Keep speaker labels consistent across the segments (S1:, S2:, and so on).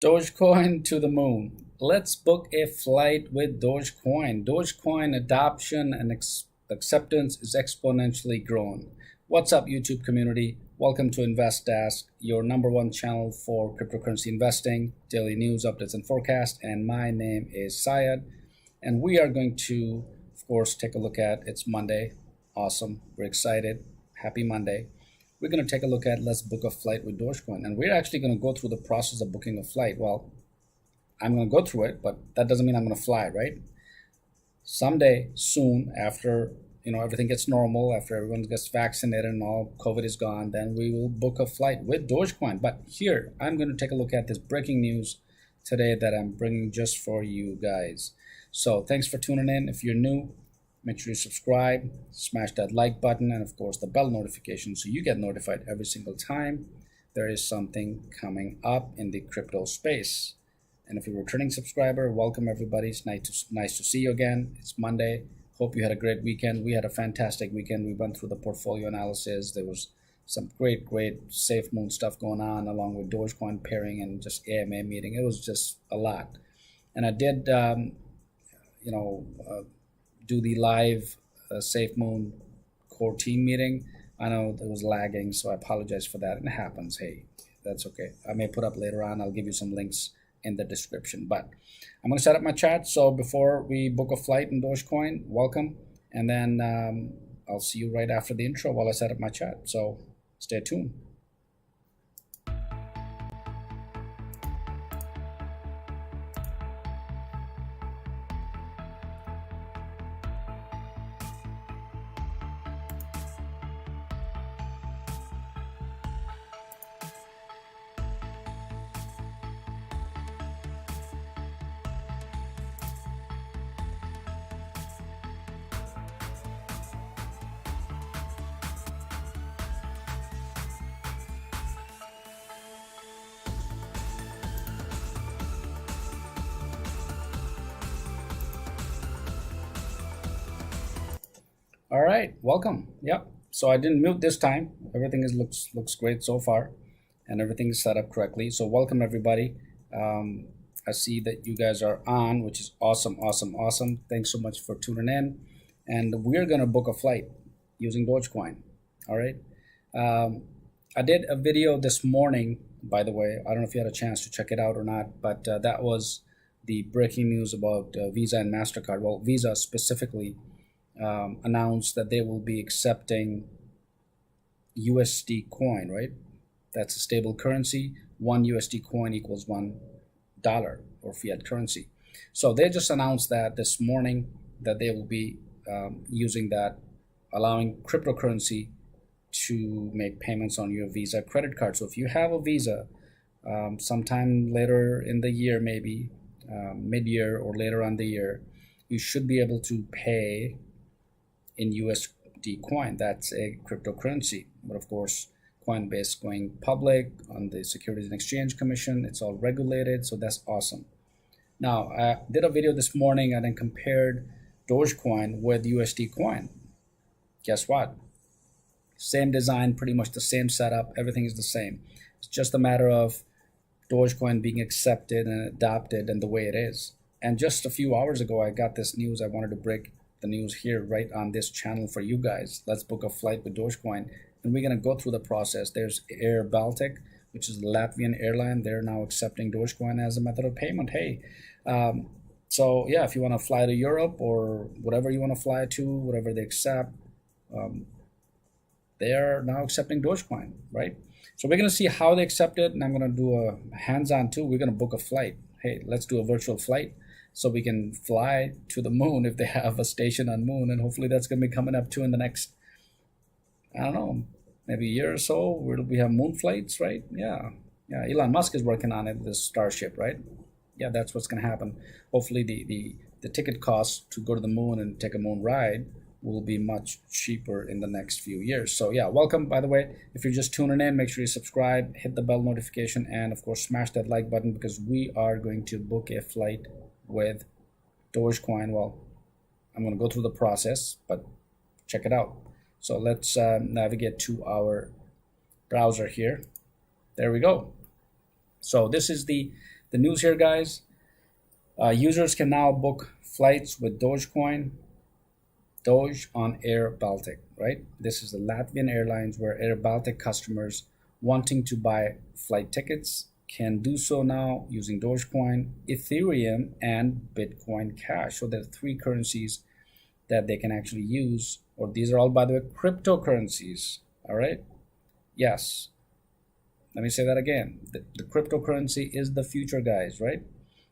S1: Dogecoin to the moon. Let's book a flight with Dogecoin. Dogecoin adoption and acceptance is exponentially growing. What's up, YouTube community? Welcome to InvestDesk, your #1 channel for cryptocurrency investing, daily news, updates, and forecast. And my name is Syed. And we are going to, of course, take a look at it's Monday. Awesome. We're excited. Happy Monday. We're going to take a look at let's book a flight with Dogecoin. And we're actually going to go through the process of booking a flight. Well, I'm going to go through it, but that doesn't mean I'm going to fly, right? Someday, soon, after everything gets normal, after everyone gets vaccinated and all COVID is gone, then we will book a flight with Dogecoin. But here, I'm going to take a look at this breaking news today that I'm bringing just for you guys. So thanks for tuning in. If you're new, make sure you subscribe, smash that like button, and of course the bell notification so you get notified every single time there is something coming up in the crypto space. And if you're a returning subscriber, welcome everybody. It's nice to see you again. It's Monday. Hope you had a great weekend. We had a fantastic weekend. We went through the portfolio analysis. There was some great SafeMoon stuff going on, along with Dogecoin pairing and just AMA meeting. It was just a lot. And I did do the live SafeMoon core team meeting. I know it was lagging, so I apologize for that. And it happens. Hey, that's okay. I may put up later on. I'll give you some links in the description. But I'm going to set up my chat. So before we book a flight in Dogecoin, welcome. And then I'll see you right after the intro while I set up my chat. So stay tuned. All right, welcome. Yep. So I didn't mute this time. Everything looks great so far, and everything is set up correctly. So welcome everybody. I see that you guys are on, which is awesome. Thanks so much for tuning in. And we're gonna book a flight using Dogecoin. All right. I did a video this morning, by the way. I don't know if you had a chance to check it out or not, but that was the breaking news about Visa and MasterCard. Well, Visa specifically announced that they will be accepting USD coin, right? That's a stable currency. One USD coin equals $1 or fiat currency. So they just announced that this morning that they will be using that, allowing cryptocurrency to make payments on your Visa credit card. So if you have a Visa, sometime later in the year, maybe mid-year or later on the year, you should be able to pay in USD coin. That's a cryptocurrency. But of course, Coinbase going public on the Securities and Exchange Commission. It's all regulated, so that's awesome. Now, I did a video this morning and then compared Dogecoin with USD coin. Guess what? Same design, pretty much the same setup. Everything is the same. It's just a matter of Dogecoin being accepted and adopted and the way it is. And just a few hours ago, I got this news. I wanted to break the news here right on this channel for you guys. Let's book a flight with Dogecoin, and we're going to go through the process. There's Air Baltic, which is a Latvian airline. They're now accepting Dogecoin as a method of payment. Hey, so yeah, if you want to fly to Europe or whatever you want to fly to, whatever they accept, they are now accepting Dogecoin, right? So we're going to see how they accept it, and I'm going to do a hands-on too. We're going to book a flight. Hey, let's do a virtual flight so we can fly to the moon if they have a station on moon. And hopefully that's going to be coming up too in the next, I don't know, maybe a year or so. We have moon flights, right? Yeah. Elon Musk is working on it, this Starship, right? Yeah, that's what's going to happen. Hopefully the ticket cost to go to the moon and take a moon ride will be much cheaper in the next few years. So yeah, welcome, by the way. If you're just tuning in, make sure you subscribe, hit the bell notification, and of course smash that like button, because we are going to book a flight with Dogecoin. Well, I'm going to go through the process, but check it out. So let's navigate to our browser here. There we go. So this is the The news here, guys. Users can now book flights with Dogecoin, Doge on Air Baltic, right? This is the Latvian Airlines where Air Baltic customers wanting to buy flight tickets can do so now using Dogecoin, Ethereum, and Bitcoin Cash. So there are three currencies that they can actually use, or these are all, by the way, cryptocurrencies. All right. Yes. Let me say that again. The cryptocurrency is the future, guys, right?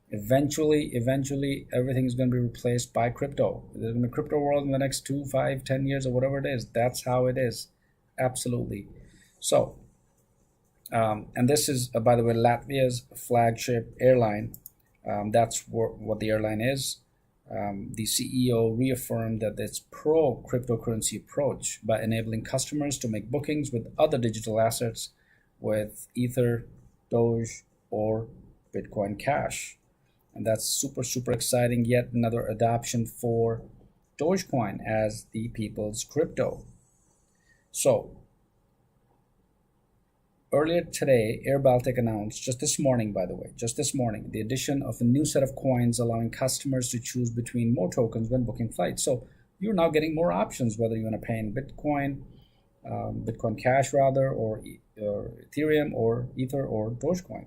S1: Eventually, everything is going to be replaced by crypto. There's going to be a crypto world in the next 2, 5, 10 years or whatever it is. That's how it is. Absolutely. So, and this is, by the way, Latvia's flagship airline. That's what the airline is. The CEO reaffirmed that its pro cryptocurrency approach by enabling customers to make bookings with other digital assets with Ether, Doge, or Bitcoin Cash. And that's super exciting. Yet another adoption for Dogecoin as the people's crypto. So earlier today, Air Baltic announced, just this morning, by the way, the addition of a new set of coins allowing customers to choose between more tokens when booking flights. So you're now getting more options, whether you want to pay in Bitcoin, Bitcoin Cash rather, or Ethereum, or Ether, or Dogecoin.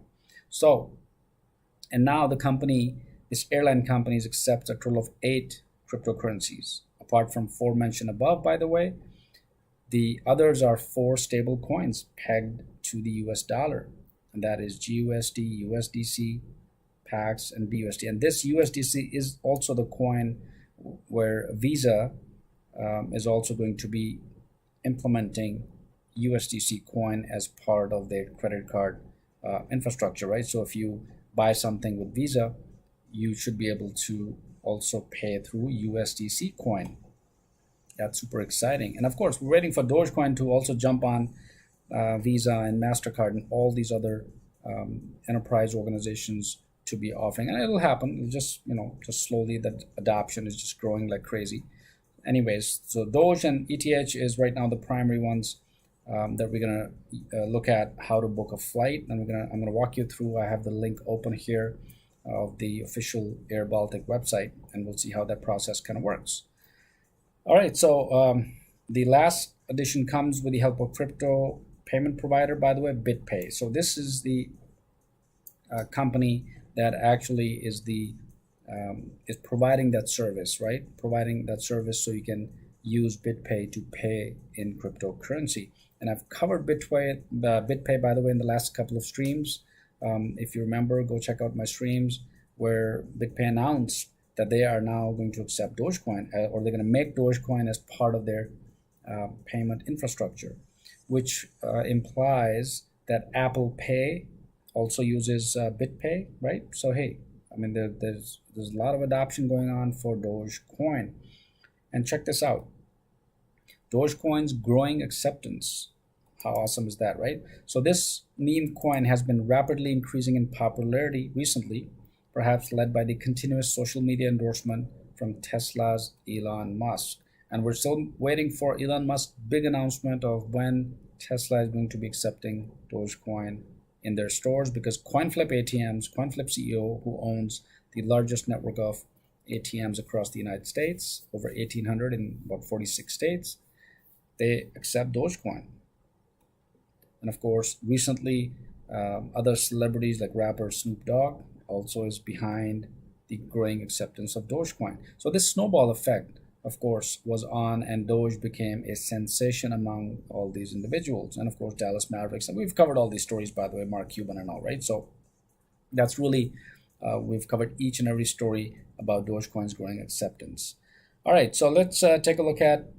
S1: So, and now this airline companies accept a total of 8 cryptocurrencies, apart from 4 mentioned above, by the way. The others are 4 stable coins pegged to the US dollar, and that is GUSD, USDC, PAX, and BUSD. And this USDC is also the coin where Visa is also going to be implementing USDC coin as part of their credit card infrastructure, right? So if you buy something with Visa, you should be able to also pay through USDC coin. That's super exciting. And of course, we're waiting for Dogecoin to also jump on Visa and MasterCard and all these other enterprise organizations to be offering. And it'll happen. It'll just slowly, that adoption is just growing like crazy. Anyways, so Doge and ETH is right now the primary ones that we're going to look at how to book a flight. And I'm going to walk you through. I have the link open here of the official Air Baltic website, and we'll see how that process kind of works. All right, so the last addition comes with the help of crypto payment provider, by the way, BitPay. So this is the company that actually is providing that service, right? Providing that service so you can use BitPay to pay in cryptocurrency. And I've covered BitPay, by the way, in the last couple of streams. If you remember, go check out my streams where BitPay announced that they are now going to accept Dogecoin, or they're going to make Dogecoin as part of their payment infrastructure, which implies that Apple Pay also uses BitPay, right? So hey, I mean, there's a lot of adoption going on for Dogecoin. And check this out. Dogecoin's growing acceptance. How awesome is that, right? So this meme coin has been rapidly increasing in popularity recently, perhaps led by the continuous social media endorsement from Tesla's Elon Musk. And we're still waiting for Elon Musk's big announcement of when Tesla is going to be accepting Dogecoin in their stores, because CoinFlip CEO, who owns the largest network of ATMs across the United States, over 1,800 in about 46 states, they accept Dogecoin. And of course, recently, other celebrities like rapper Snoop Dogg also is behind the growing acceptance of Dogecoin. So this snowball effect, of course, was on, and Doge became a sensation among all these individuals. And of course, Dallas Mavericks. And we've covered all these stories, by the way, Mark Cuban and all, right? So that's really, we've covered each and every story about Dogecoin's growing acceptance. All right, so let's take a look at,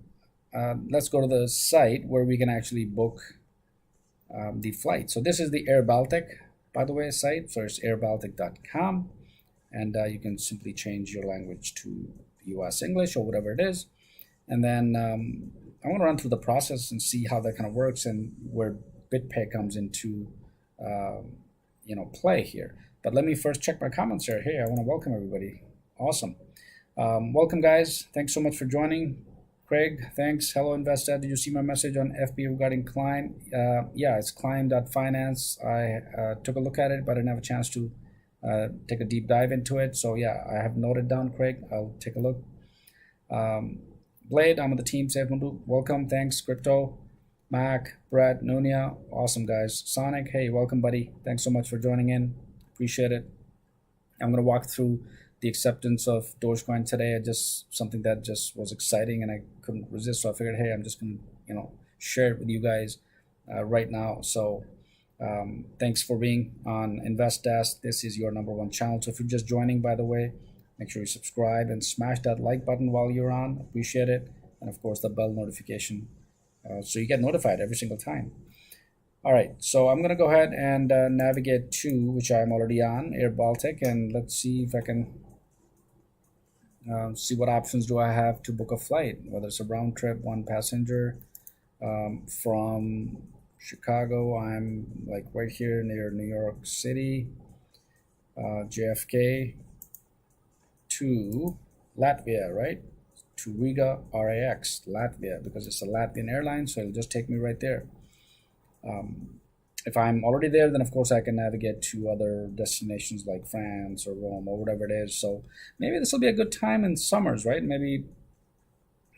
S1: let's go to the site where we can actually book the flight. So this is the Air Baltic, by the way, site. So it's airbaltic.com, and you can simply change your language to US English or whatever it is. And then I want to run through the process and see how that kind of works and where BitPay comes into play here. But let me first check my comments here. Hey, I want to welcome everybody. Awesome. Welcome, guys. Thanks so much for joining. Craig, thanks. Hello, investor. Did you see my message on FB regarding Climb? Yeah, it's climb.finance. I took a look at it, but I didn't have a chance to take a deep dive into it. So yeah, I have noted down, Craig. I'll take a look. Blade, I'm on the team. SafeMoon, welcome. Thanks, Crypto. Mac, Brad, Nunia, awesome guys. Sonic, hey, welcome, buddy. Thanks so much for joining in. Appreciate it. I'm going to walk through the acceptance of Dogecoin today. Just something that just was exciting and I couldn't resist. So I figured, hey, I'm just going to, share it with you guys right now. So thanks for being on Invest Desk. This is your number one channel. So if you're just joining, by the way, make sure you subscribe and smash that like button while you're on. Appreciate it. And of course, the bell notification. So you get notified every single time. All right, so I'm going to go ahead and navigate to, which I'm already on, Air Baltic, and let's see if I can see what options do I have to book a flight, whether it's a round trip, one passenger from Chicago. I'm like right here near New York City, JFK to Latvia, right? To Riga RAX, Latvia, because it's a Latvian airline, so it'll just take me right there. If I'm already there, then of course I can navigate to other destinations like France or Rome or whatever it is. So maybe this will be a good time in summers, right? Maybe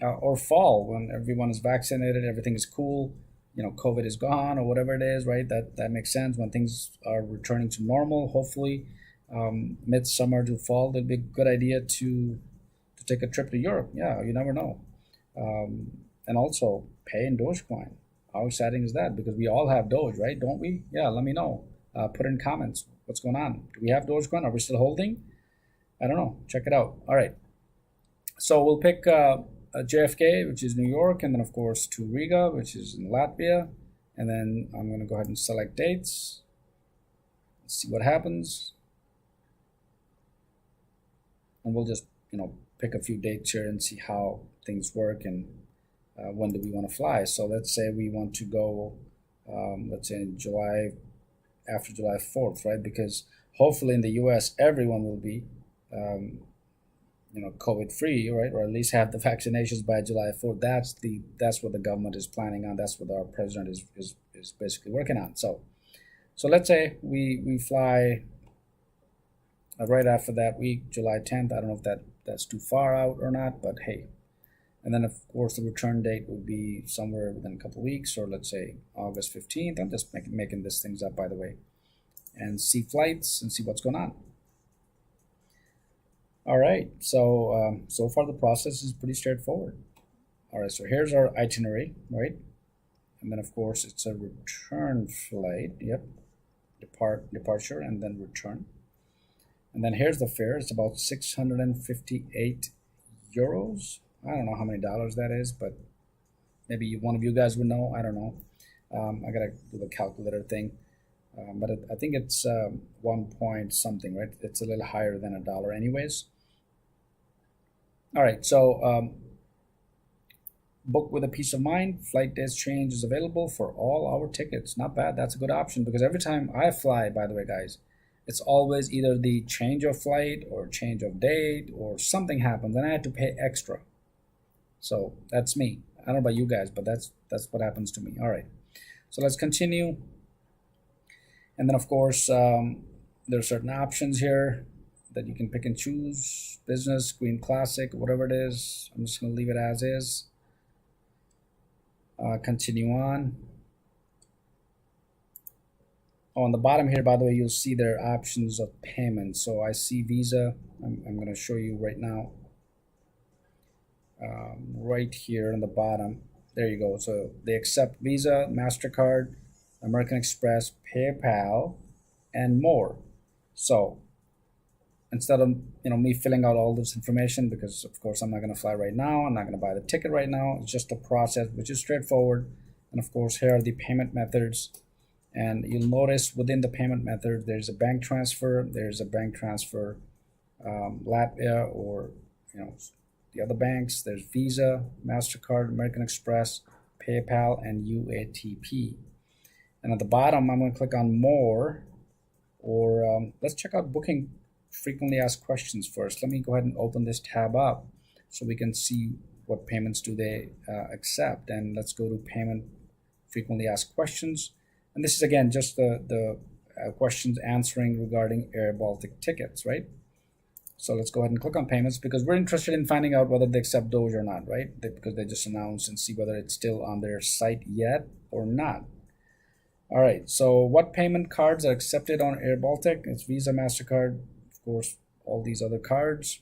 S1: or fall when everyone is vaccinated, everything is cool, COVID is gone or whatever it is, right? That makes sense when things are returning to normal. Hopefully, midsummer to fall, it'd be a good idea to take a trip to Europe. Yeah, you never know. And also pay in Dogecoin. How exciting is that? Because we all have Doge, right? Don't we? Yeah, let me know. Put in comments what's going on. Do we have Dogecoin? Are we still holding? I don't know. Check it out. All right. So we'll pick JFK, which is New York, and then of course to Riga, which is in Latvia. And then I'm going to go ahead and select dates. Let's see what happens. And we'll just, pick a few dates here and see how things work and when do we want to fly. So let's say we want to go, let's say in July, after July 4th, right? Because hopefully in the US, everyone will be, COVID free, right? Or at least have the vaccinations by July 4th. That's what the government is planning on. That's what our president is basically working on. So let's say we fly right after that week, July 10th. I don't know if that's too far out or not, but hey. And then, of course, the return date would be somewhere within a couple of weeks, or let's say August 15th. I'm just making these things up, by the way. And see flights and see what's going on. All right, so so far the process is pretty straightforward. All right, so here's our itinerary, right? And then, of course, it's a return flight. Yep, departure, and then return. And then here's the fare. It's about 658 euros. I don't know how many dollars that is, but maybe one of you guys would know. I don't know. I gotta do the calculator thing, but I think it's 1 point something, right? It's a little higher than $1, anyways. All right, so book with a peace of mind. Flight days change is available for all our tickets. Not bad. That's a good option because every time I fly, by the way, guys, it's always either the change of flight or change of date or something happens, and I had to pay extra. So that's me. I don't know about you guys, but that's what happens to me. All right, so let's continue. And then, of course, there are certain options here that you can pick and choose. Business, Green Classic, whatever it is. I'm just going to leave it as is. Continue on. On the bottom here, by the way, you'll see there are options of payment. So I see Visa. I'm going to show you right now. Right here on the bottom. There you go. So they accept Visa, MasterCard, American Express, PayPal, and more. So instead of me filling out all this information, because of course I'm not going to fly right now, I'm not going to buy the ticket right now. It's just a process which is straightforward. And of course, here are the payment methods. And you'll notice within the payment method, there's a bank transfer. There's a bank transfer Latvia or the other banks. There's Visa, MasterCard, American Express, PayPal, and UATP. And at the bottom, I'm going to click on more, or let's check out booking frequently asked questions first. Let me go ahead and open this tab up so we can see what payments do they accept. And let's go to payment frequently asked questions. And this is again just the questions answering regarding Air Baltic tickets, right? So let's go ahead and click on payments because we're interested in finding out whether they accept Doge or not, right? Because they just announced, and see whether it's still on their site yet or not. All right, so what payment cards are accepted on Air Baltic? It's Visa, MasterCard, of course, all these other cards.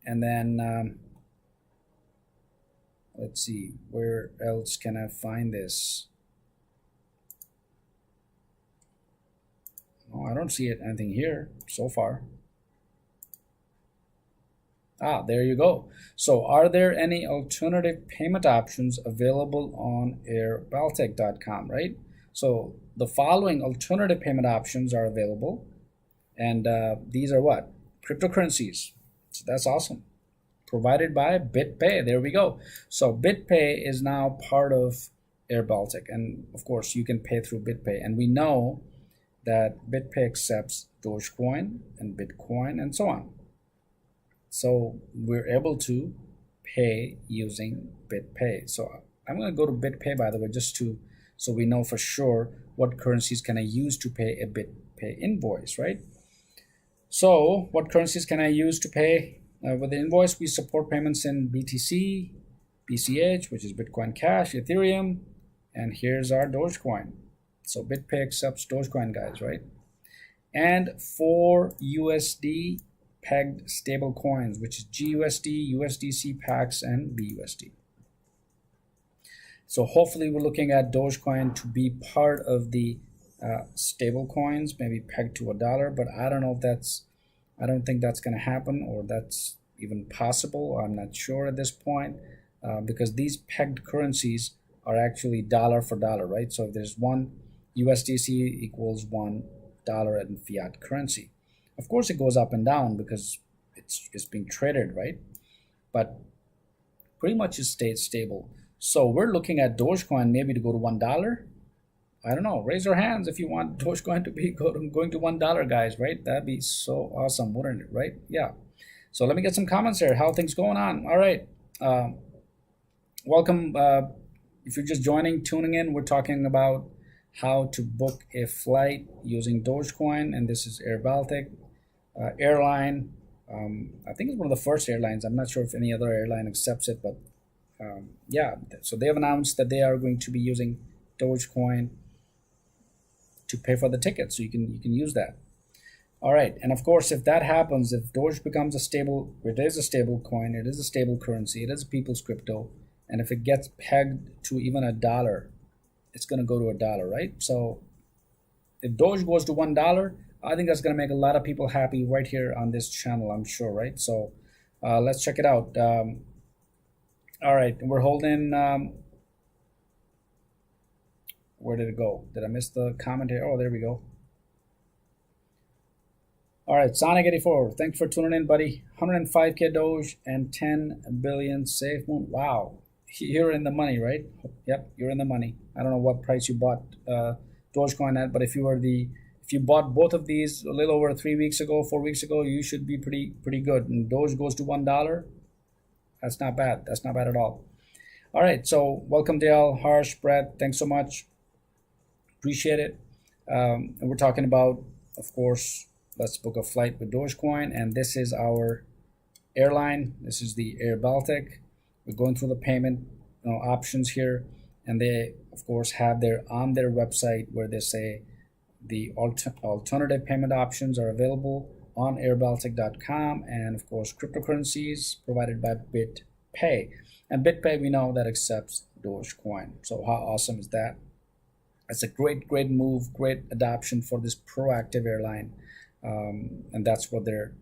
S1: And then let's see, where else can I find this? Oh, I don't see anything here so far. Ah, there you go. So are there any alternative payment options available on airbaltic.com, right? So the following alternative payment options are available. And these are what? Cryptocurrencies. So that's awesome. Provided by BitPay. There we go. So BitPay is now part of Air Baltic. And of course, you can pay through BitPay. And we know that BitPay accepts Dogecoin and Bitcoin and so on. So we're able to pay using BitPay. So I'm going to go to BitPay, by the way, just so we know for sure what currencies can I use to pay a BitPay invoice, right? So what currencies can I use to pay with the invoice? We support payments in BTC, BCH, which is Bitcoin Cash, Ethereum, and here's our Dogecoin. So BitPay accepts Dogecoin, guys, right? And for USD pegged stable coins, which is GUSD, USDC, PAX, and BUSD. So hopefully we're looking at Dogecoin to be part of the stable coins, maybe pegged to $1, but I don't know if I don't think that's going to happen, or that's even possible. I'm not sure at this point, because these pegged currencies are actually dollar for dollar, right? So if there's one USDC equals $1 in fiat currency. Of course, it goes up and down because it's being traded, right? But pretty much it stays stable. So we're looking at Dogecoin maybe to go to $1. I don't know. Raise your hands if you want Dogecoin to be going to $1, guys, right? That'd be so awesome, wouldn't it, right? Yeah. So let me get some comments here. How are things going on? All right. Welcome. If you're just tuning in, we're talking about how to book a flight using Dogecoin, and this is Air Baltic airline. I think it's one of the first airlines. I'm not sure if any other airline accepts it, but yeah. So they have announced that they are going to be using Dogecoin to pay for the ticket, so you can use that. All right, and of course, if that happens, if Doge becomes it is a stable coin, it is a stable currency, it is a people's crypto, and if it gets pegged to even $1, it's going to go to $1, right? So if Doge goes to $1, I think that's going to make a lot of people happy right here on this channel, I'm sure, right? So let's check it out. All right, we're holding. Where did it go? Did I miss the comment here? Oh, there we go. All right, Sonic84, thanks for tuning in, buddy. 105K Doge and 10 billion SafeMoon. Wow, you're in the money, right? Yep, you're in the money. I don't know what price you bought Dogecoin at, but if you bought both of these a little over 4 weeks ago, you should be pretty good. And Doge goes to $1. That's not bad. That's not bad at all. All right, so welcome Dale, Harsh, Brett. Thanks so much. Appreciate it. And we're talking about, of course, let's book a flight with Dogecoin, and this is our airline. This is the Air Baltic. We're going through the payment options here, and they, of course, have on their website where they say the alternative payment options are available on airbaltic.com, and of course, cryptocurrencies provided by BitPay. And BitPay, we know that accepts Dogecoin. So how awesome is that? It's a great move, great adoption for this proactive airline, and that's what their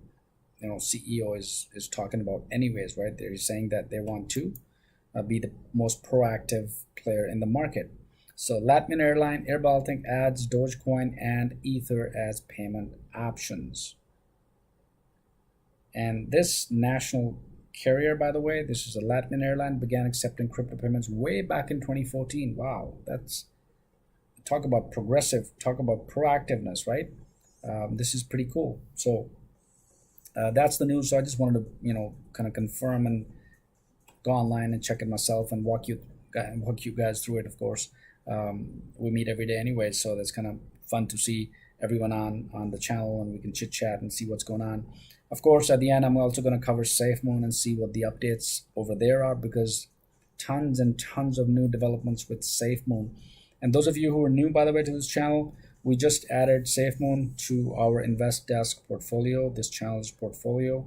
S1: CEO is talking about anyways, right? They're saying that they want to be the most proactive player in the market. So Latvian airline Air Baltic adds Dogecoin and Ether as payment options. And this national carrier, by the way, this is a Latvian airline, began accepting crypto payments way back in 2014. Wow, that's talk about progressive, talk about proactiveness, right? This is pretty cool. So that's the news. So I just wanted to kind of confirm and go online and check it myself and walk you guys through it. Of course, we meet every day anyway, so that's kind of fun to see everyone on the channel, and we can chit chat and see what's going on. Of course, at the end, I'm also going to cover SafeMoon and see what the updates over there are, because tons and tons of new developments with SafeMoon. And those of you who are new, by the way, to this channel, we just added SafeMoon to our Invest Desk portfolio, this channel's portfolio.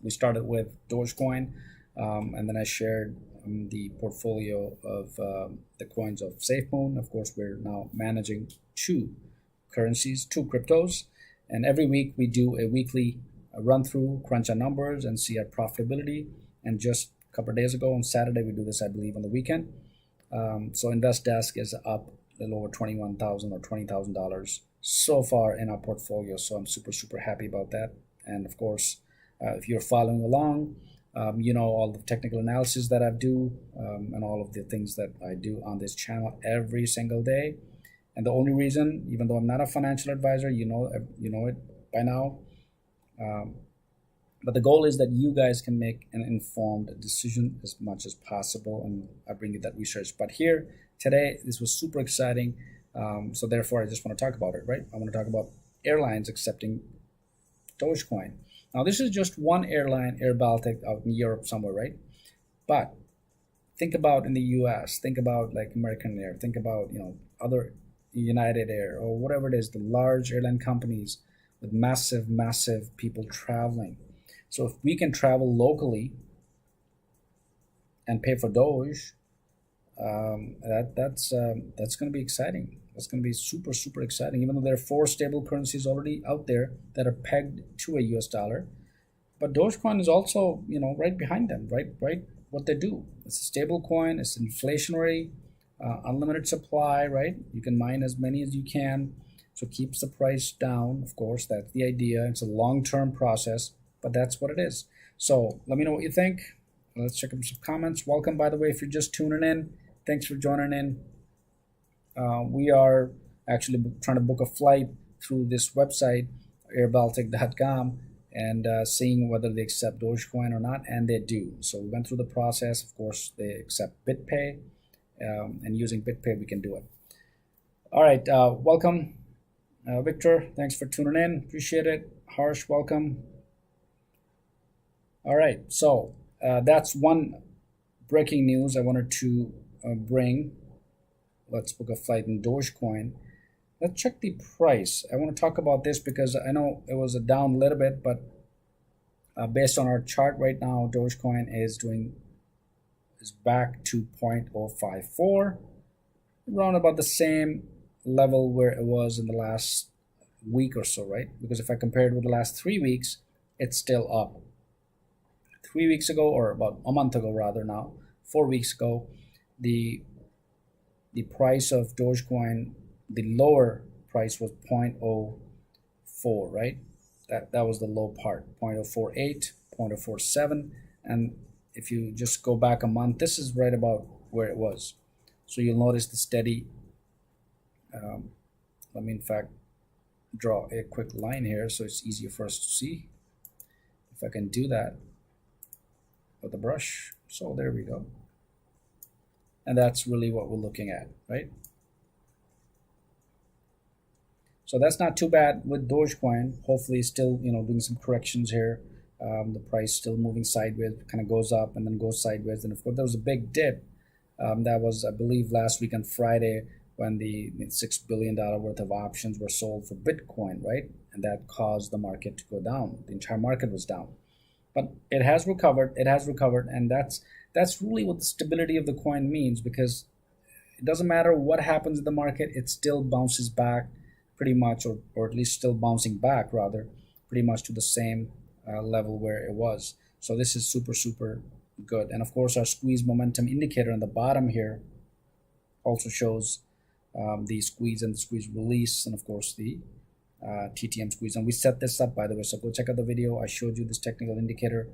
S1: We started with Dogecoin, and then I shared the portfolio of the coins of SafeMoon. Of course, we're now managing two currencies, two cryptos, and every week we do a weekly run through, crunch our numbers, and see our profitability. And just a couple of days ago on Saturday, we do this, I believe, on the weekend. So Invest Desk is up a little over $21,000 or $20,000 so far in our portfolio. So I'm super happy about that. And of course, if you're following along, you know all the technical analysis that I do, and all of the things that I do on this channel every single day. And the only reason, even though I'm not a financial advisor, you know it by now, but the goal is that you guys can make an informed decision as much as possible, and I bring you that research. But here today, this was super exciting, so therefore I just want to talk about it, right? I want to talk about airlines accepting Dogecoin. Now, this is just one airline, Air Baltic, out in Europe somewhere, right? But think about in the US, think about like American Air, think about, other United Air or whatever it is, the large airline companies with massive people traveling. So if we can travel locally and pay for Doge, that's going to be exciting. That's going to be super exciting, even though there are 4 stable currencies already out there that are pegged to a US dollar. But Dogecoin is also, right behind them, right? What they do. It's a stable coin. It's inflationary, unlimited supply, right? You can mine as many as you can. So it keeps the price down. Of course, that's the idea. It's a long-term process, but that's what it is. So let me know what you think. Let's check out some comments. Welcome, by the way, if you're just tuning in. Thanks for joining in. We are actually trying to book a flight through this website, airbaltic.com, and seeing whether they accept Dogecoin or not, and they do. So we went through the process. Of course, they accept BitPay, and using BitPay, we can do it. All right, welcome, Victor. Thanks for tuning in. Appreciate it. Harsh, welcome. All right, so that's one breaking news I wanted to bring. Let's book a flight in Dogecoin. Let's check the price. I want to talk about this because I know it was down a little bit, but based on our chart right now, Dogecoin is back to 0.054, around about the same level where it was in the last week or so, right? Because if I compare it with the last 3 weeks, it's still up. 3 weeks ago, or about a month ago rather now, 4 weeks ago, the price of Dogecoin, the lower price was 0.04, right? That was the low part, 0.048, 0.047. And if you just go back a month, this is right about where it was. So you'll notice the steady, let me in fact draw a quick line here so it's easier for us to see. If I can do that with the brush. So there we go. And that's really what we're looking at, right? So that's not too bad with Dogecoin. Hopefully still, doing some corrections here. The price still moving sideways, kind of goes up and then goes sideways. And of course, there was a big dip. That was, I believe, last week on Friday when the $6 billion worth of options were sold for Bitcoin, right? And that caused the market to go down. The entire market was down. But it has recovered. And that's really what the stability of the coin means, because it doesn't matter what happens in the market, it still bounces back pretty much, or at least still bouncing back rather, pretty much to the same level where it was. So this is super good. And of course, our squeeze momentum indicator on the bottom here also shows the squeeze and the squeeze release, and of course the TTM squeeze. And we set this up, by the way, so go check out the video. I showed you this technical indicator.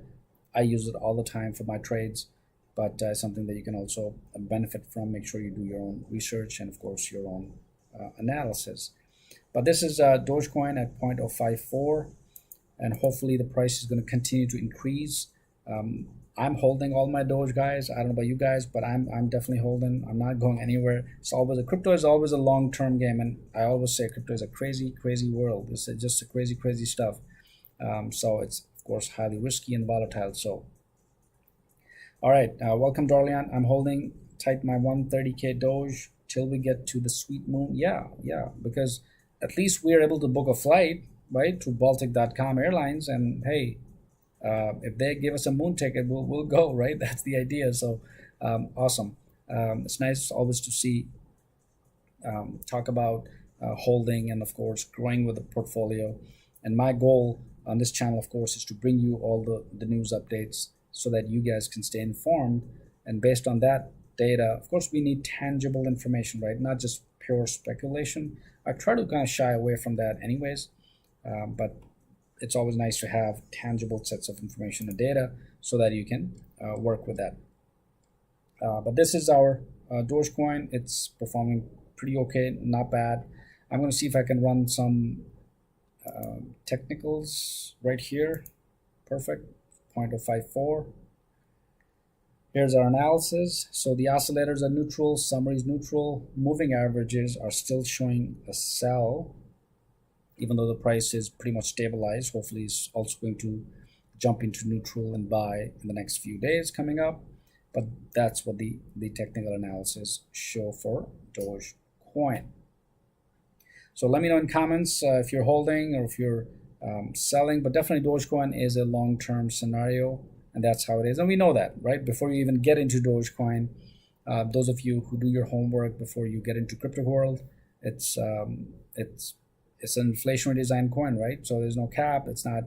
S1: I use it all the time for my trades, but something that you can also benefit from. Make sure you do your own research and of course your own analysis. But this is Dogecoin at 0.054, and hopefully the price is going to continue to increase. I'm holding all my Doge, guys. I don't know about you guys, but I'm definitely holding. I'm not going anywhere. It's always a crypto is always a long term game, and I always say crypto is a crazy world. It's just a crazy stuff. So it's of course highly risky and volatile. So all right, welcome Darlian. I'm holding tight my 130k Doge till we get to the sweet moon. Yeah, because at least we are able to book a flight, right, to Baltic.com Airlines, and hey, if they give us a moon ticket, we'll go, right? That's the idea. So awesome. It's nice always to see talk about holding and of course growing with the portfolio. And my goal on this channel, of course, is to bring you all the news updates so that you guys can stay informed. And based on that data, of course, we need tangible information, right? Not just pure speculation. I try to kind of shy away from that anyways, but it's always nice to have tangible sets of information and data so that you can work with that. But this is our Dogecoin. It's performing pretty okay, not bad. I'm going to see if I can run some technicals right here. Perfect. 0.054. Here's our analysis. So the oscillators are neutral, summary is neutral, moving averages are still showing a sell, even though the price is pretty much stabilized. Hopefully it's also going to jump into neutral and buy in the next few days coming up. But that's what the technical analysis show for Dogecoin. So let me know in comments if you're holding or if you're selling, but definitely Dogecoin is a long-term scenario, and that's how it is. And we know that, right? Before you even get into Dogecoin, those of you who do your homework before you get into crypto world, it's an inflationary design coin, right? So there's no cap. It's not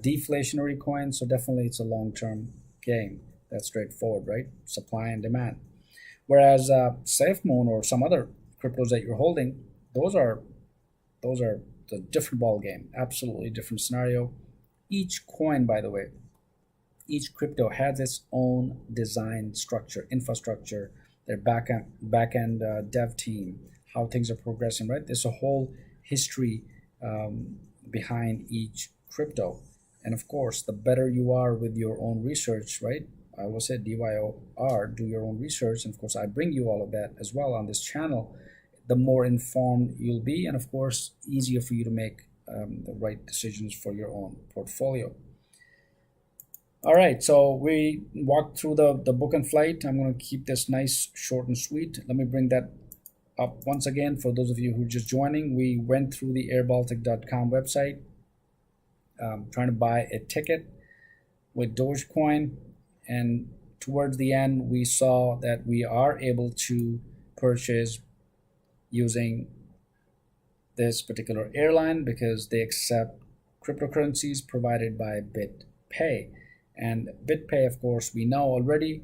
S1: deflationary coin. So definitely it's a long-term game. That's straightforward, right? Supply and demand. Whereas SafeMoon or some other cryptos that you're holding, those are the different ball game. Absolutely different scenario. Each coin, by the way, each crypto has its own design structure, infrastructure, their backend dev team, how things are progressing, right? There's a whole history behind each crypto. And of course, the better you are with your own research, right? I will say DYOR, do your own research. And of course, I bring you all of that as well on this channel. The more informed you'll be, and of course, easier for you to make the right decisions for your own portfolio. All right, so we walked through the book and flight. I'm going to keep this nice, short, and sweet. Let me bring that up once again for those of you who are just joining. We went through the airbaltic.com website, trying to buy a ticket with Dogecoin, and towards the end, we saw that we are able to purchase using this particular airline because they accept cryptocurrencies provided by BitPay. And BitPay, of course, we know already.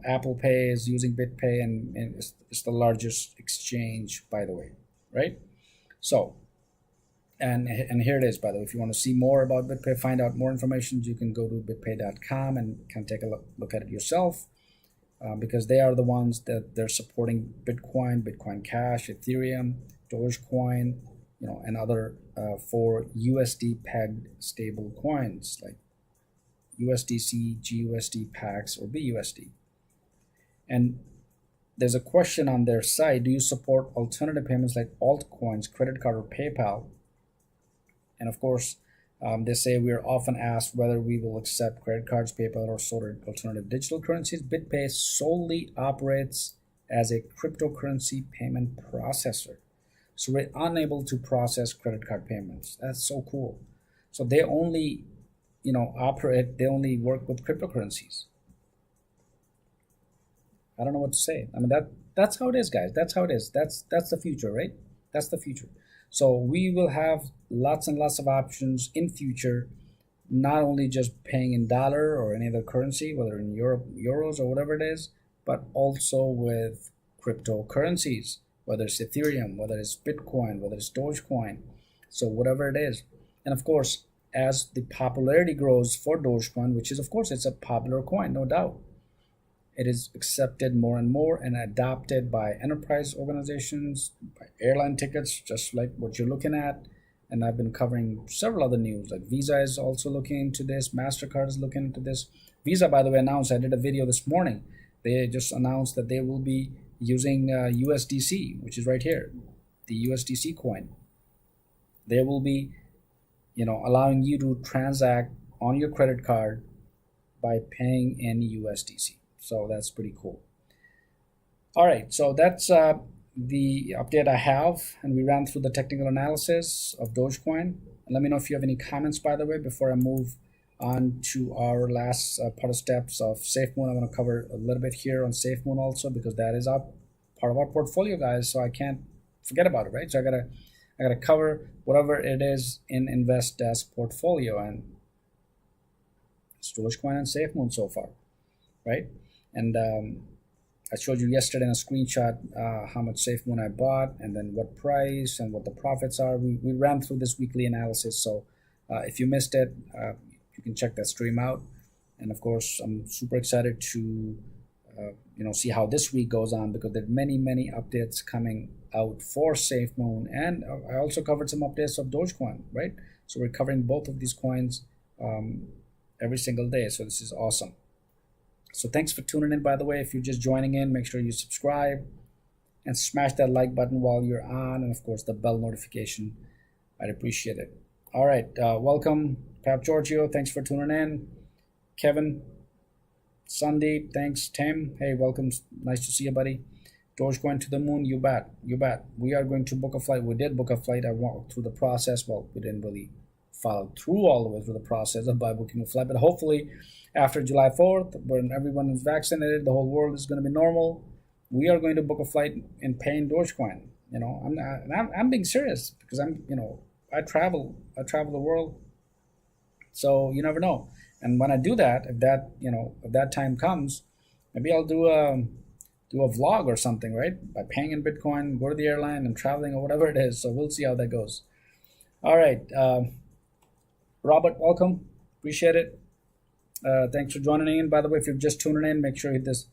S1: Apple Pay is using BitPay, and it's the largest exchange, by the way, right? So, and here it is, by the way. If you want to see more about BitPay, find out more information, you can go to bitpay.com and can take a look at it yourself. Because they are the ones that they're supporting Bitcoin, Bitcoin Cash, Ethereum, Dogecoin, and other 4 USD pegged stable coins like USDC, GUSD, PAX, or BUSD. And there's a question on their site: do you support alternative payments like altcoins, credit card, or PayPal? And of course, they say we are often asked whether we will accept credit cards, PayPal, or sort of alternative digital currencies. BitPay solely operates as a cryptocurrency payment processor. So we're unable to process credit card payments. That's so cool. So they only, they only work with cryptocurrencies. I don't know what to say. I mean, that's how it is, guys. That's how it is. That's the future, right? That's the future. So we will have lots and lots of options in future, not only just paying in dollar or any other currency, whether in Europe, euros, or whatever it is, but also with cryptocurrencies, whether it's Ethereum, whether it's Bitcoin, whether it's Dogecoin, so whatever it is. And of course, as the popularity grows for Dogecoin, which is, of course, it's a popular coin, no doubt, it is accepted more and more and adopted by enterprise organizations, by airline tickets, just like what you're looking at. And I've been covering several other news, like Visa is also looking into this, MasterCard is looking into this. Visa, by the way, announced, I did a video this morning, they just announced that they will be using USDC, which is right here, the USDC coin. They will be, allowing you to transact on your credit card by paying in USDC. So that's pretty cool. All right, so that's the update I have, and we ran through the technical analysis of Dogecoin. And let me know if you have any comments, by the way, before I move on to our last part of steps of SafeMoon. I want to cover a little bit here on SafeMoon also, because that is our part of our portfolio, guys. So I can't forget about it, right? So I gotta cover whatever it is in InvestDesk portfolio, and it's Dogecoin and SafeMoon so far, right? And I showed you yesterday in a screenshot how much SafeMoon I bought, and then what price and what the profits are. We ran through this weekly analysis, so if you missed it, you can check that stream out. And of course, I'm super excited to see how this week goes on, because there are many updates coming out for SafeMoon, and I also covered some updates of Dogecoin, right? So we're covering both of these coins every single day, so this is awesome. So thanks for tuning in, by the way. If you're just joining in, make sure you subscribe and smash that like button while you're on, and of course the bell notification. I'd appreciate it. All right, welcome Pap Giorgio, thanks for tuning in. Kevin, Sandeep, thanks. Tim, hey, welcome, nice to see you, buddy. Dogecoin to the moon, you bet. We are going to book a flight. We did book a flight. I walked through the process. Well, we didn't really follow through all the way through the process of by booking a flight, but hopefully after July 4th, when everyone is vaccinated, the whole world is going to be normal, we are going to book a flight and pay in Dogecoin. I'm being serious, because I travel the world, so you never know. And when I do that, if that time comes, maybe I'll do a vlog or something, right? By paying in Bitcoin, go to the airline and traveling, or whatever it is. So we'll see how that goes. All right, Robert, welcome, appreciate it. Thanks for joining in. By the way, if you're just tuning in, make sure you hit this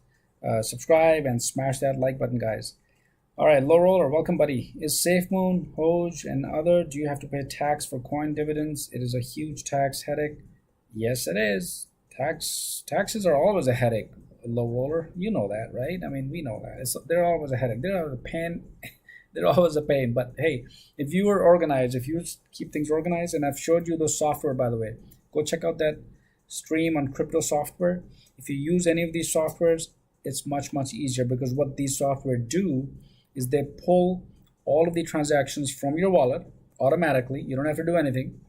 S1: subscribe and smash that like button, guys. All right, Low Roller, welcome, buddy. Is SafeMoon, Doge, and other, do you have to pay tax for coin dividends? It is a huge tax headache. Yes, it is. Taxes are always a headache, Low Roller. You know that, right? I mean, we know that. They're always a headache. They're always a pain. They're always a pain. But hey, if you were organized, if you keep things organized, and I've showed you the software, by the way, go check out that stream on crypto software. If you use any of these softwares, it's much easier, because what these software do is they pull all of the transactions from your wallet automatically. You don't have to do anything.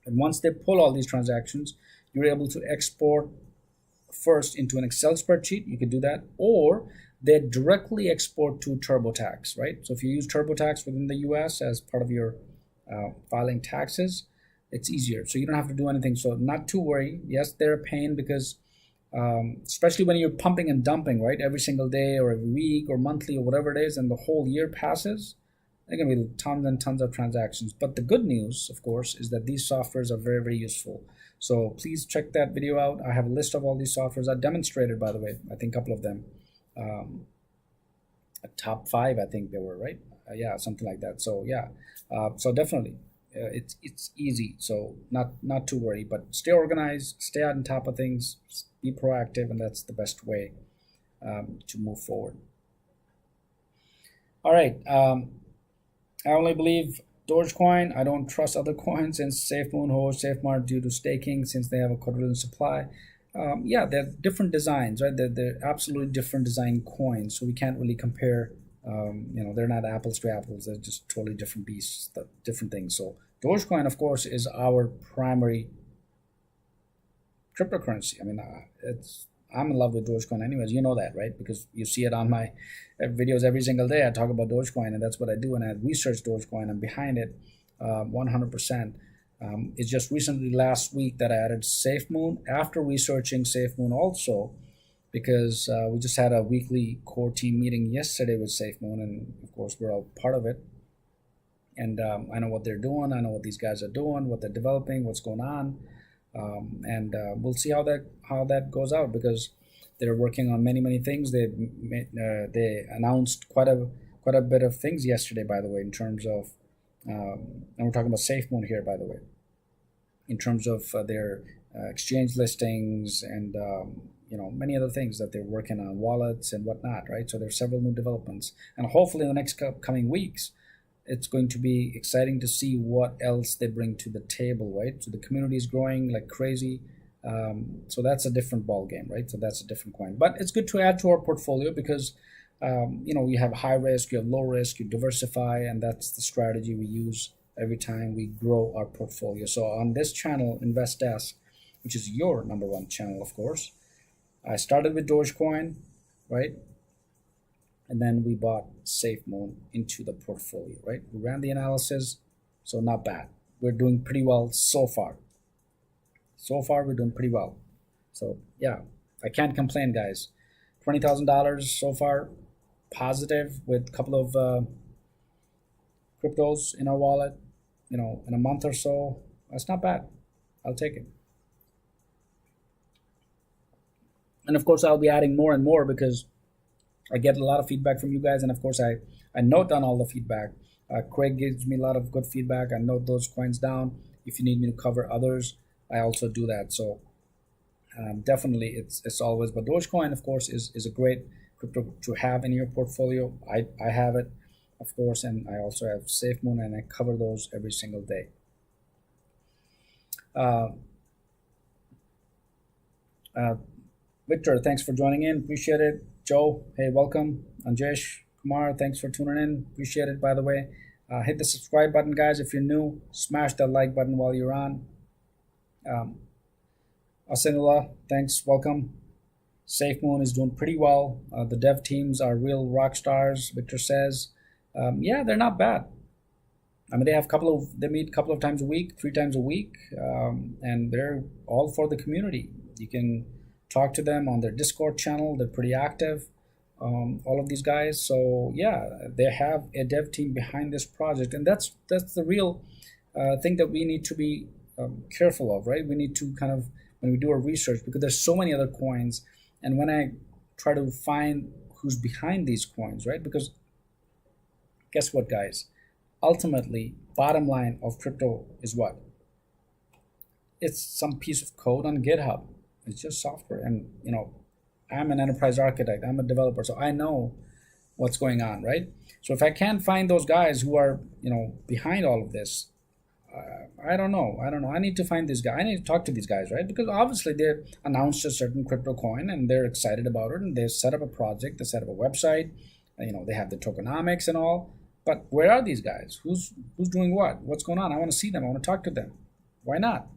S1: And once they pull all these transactions, you're able to export first into an Excel spreadsheet. You can do that, or they directly export to TurboTax, right? So if you use TurboTax within the US as part of your filing taxes, it's easier. So you don't have to do anything. So not to worry. Yes, they're a pain, because especially when you're pumping and dumping, right? Every single day or every week or monthly or whatever it is, and the whole year passes, there can be tons and tons of transactions. But the good news, of course, is that these softwares are very useful. So please check that video out. I have a list of all these softwares. I demonstrated, by the way, I think a couple of them. A top 5, I think they were, right? Yeah, something like that. So yeah, so definitely. It's easy, so not to worry, but stay organized, stay on top of things, be proactive, and that's the best way to move forward. All right, I only believe Dogecoin. I don't trust other coins, and SafeMoon, Doge, SafeMart, due to staking, since they have a quadrillion supply. Yeah, they're different designs, right? They're absolutely different design coins, so we can't really compare. They're not apples to apples. They're just totally different beasts, different things. So Dogecoin, of course, is our primary cryptocurrency. I mean, I'm in love with Dogecoin anyways. You know that, right? Because you see it on my videos every single day. I talk about Dogecoin, and that's what I do. And I research Dogecoin. I'm behind it 100%. It's just recently, last week, that I added SafeMoon after researching SafeMoon also, because we just had a weekly core team meeting yesterday with SafeMoon, and of course we're all part of it. And I know what they're doing. I know what these guys are doing, what they're developing, what's going on, and we'll see how that goes out, because they're working on many things. They announced quite a bit of things yesterday, by the way, in terms of, and we're talking about SafeMoon here, by the way, in terms of their exchange listings, and many other things that they're working on, wallets and whatnot, right? So there's several new developments, and hopefully in the next coming weeks, it's going to be exciting to see what else they bring to the table, right? So the community is growing like crazy. So that's a different ball game, right? So that's a different coin, but it's good to add to our portfolio because you have high risk, you have low risk, you diversify, and that's the strategy we use every time we grow our portfolio. So on this channel, Invest Desk, which is your number one channel, of course, I started with Dogecoin, right? And then we bought SafeMoon into the portfolio, right? We ran the analysis, so not bad. We're doing pretty well so far. So far, we're doing pretty well. So yeah, I can't complain, guys. $20,000 so far, positive with a couple of cryptos in our wallet, in a month or so. That's not bad. I'll take it. And of course, I'll be adding more and more because I get a lot of feedback from you guys. And of course, I note down all the feedback. Craig gives me a lot of good feedback. I note those coins down. If you need me to cover others, I also do that. So definitely it's always, but Dogecoin, of course, is a great crypto to have in your portfolio. I have it, of course, and I also have SafeMoon, and I cover those every single day. Victor, thanks for joining in. Appreciate it. Joe, hey, welcome. Anjesh Kumar, thanks for tuning in. Appreciate it, by the way. Hit the subscribe button, guys, if you're new. Smash that like button while you're on. Asenula, thanks, welcome. SafeMoon is doing pretty well. The dev teams are real rock stars, Victor says. Yeah, they're not bad. I mean, they meet a couple of times a week, 3 times a week, and they're all for the community. You can talk to them on their Discord channel. They're pretty active, all of these guys. So yeah, they have a dev team behind this project, and that's the real thing that we need to be careful of, right? We need to kind of, when we do our research, because there's so many other coins, and when I try to find who's behind these coins, right? Because guess what, guys? Ultimately, bottom line of crypto is what? It's some piece of code on GitHub. It's just software. And, I'm an enterprise architect. I'm a developer. So I know what's going on, right? So if I can't find those guys who are, behind all of this, I don't know. I need to find this guy. I need to talk to these guys, right? Because obviously they announced a certain crypto coin and they're excited about it. And they set up a project. They set up a website. They have the tokenomics and all. But where are these guys? Who's doing what? What's going on? I want to see them. I want to talk to them. Why not?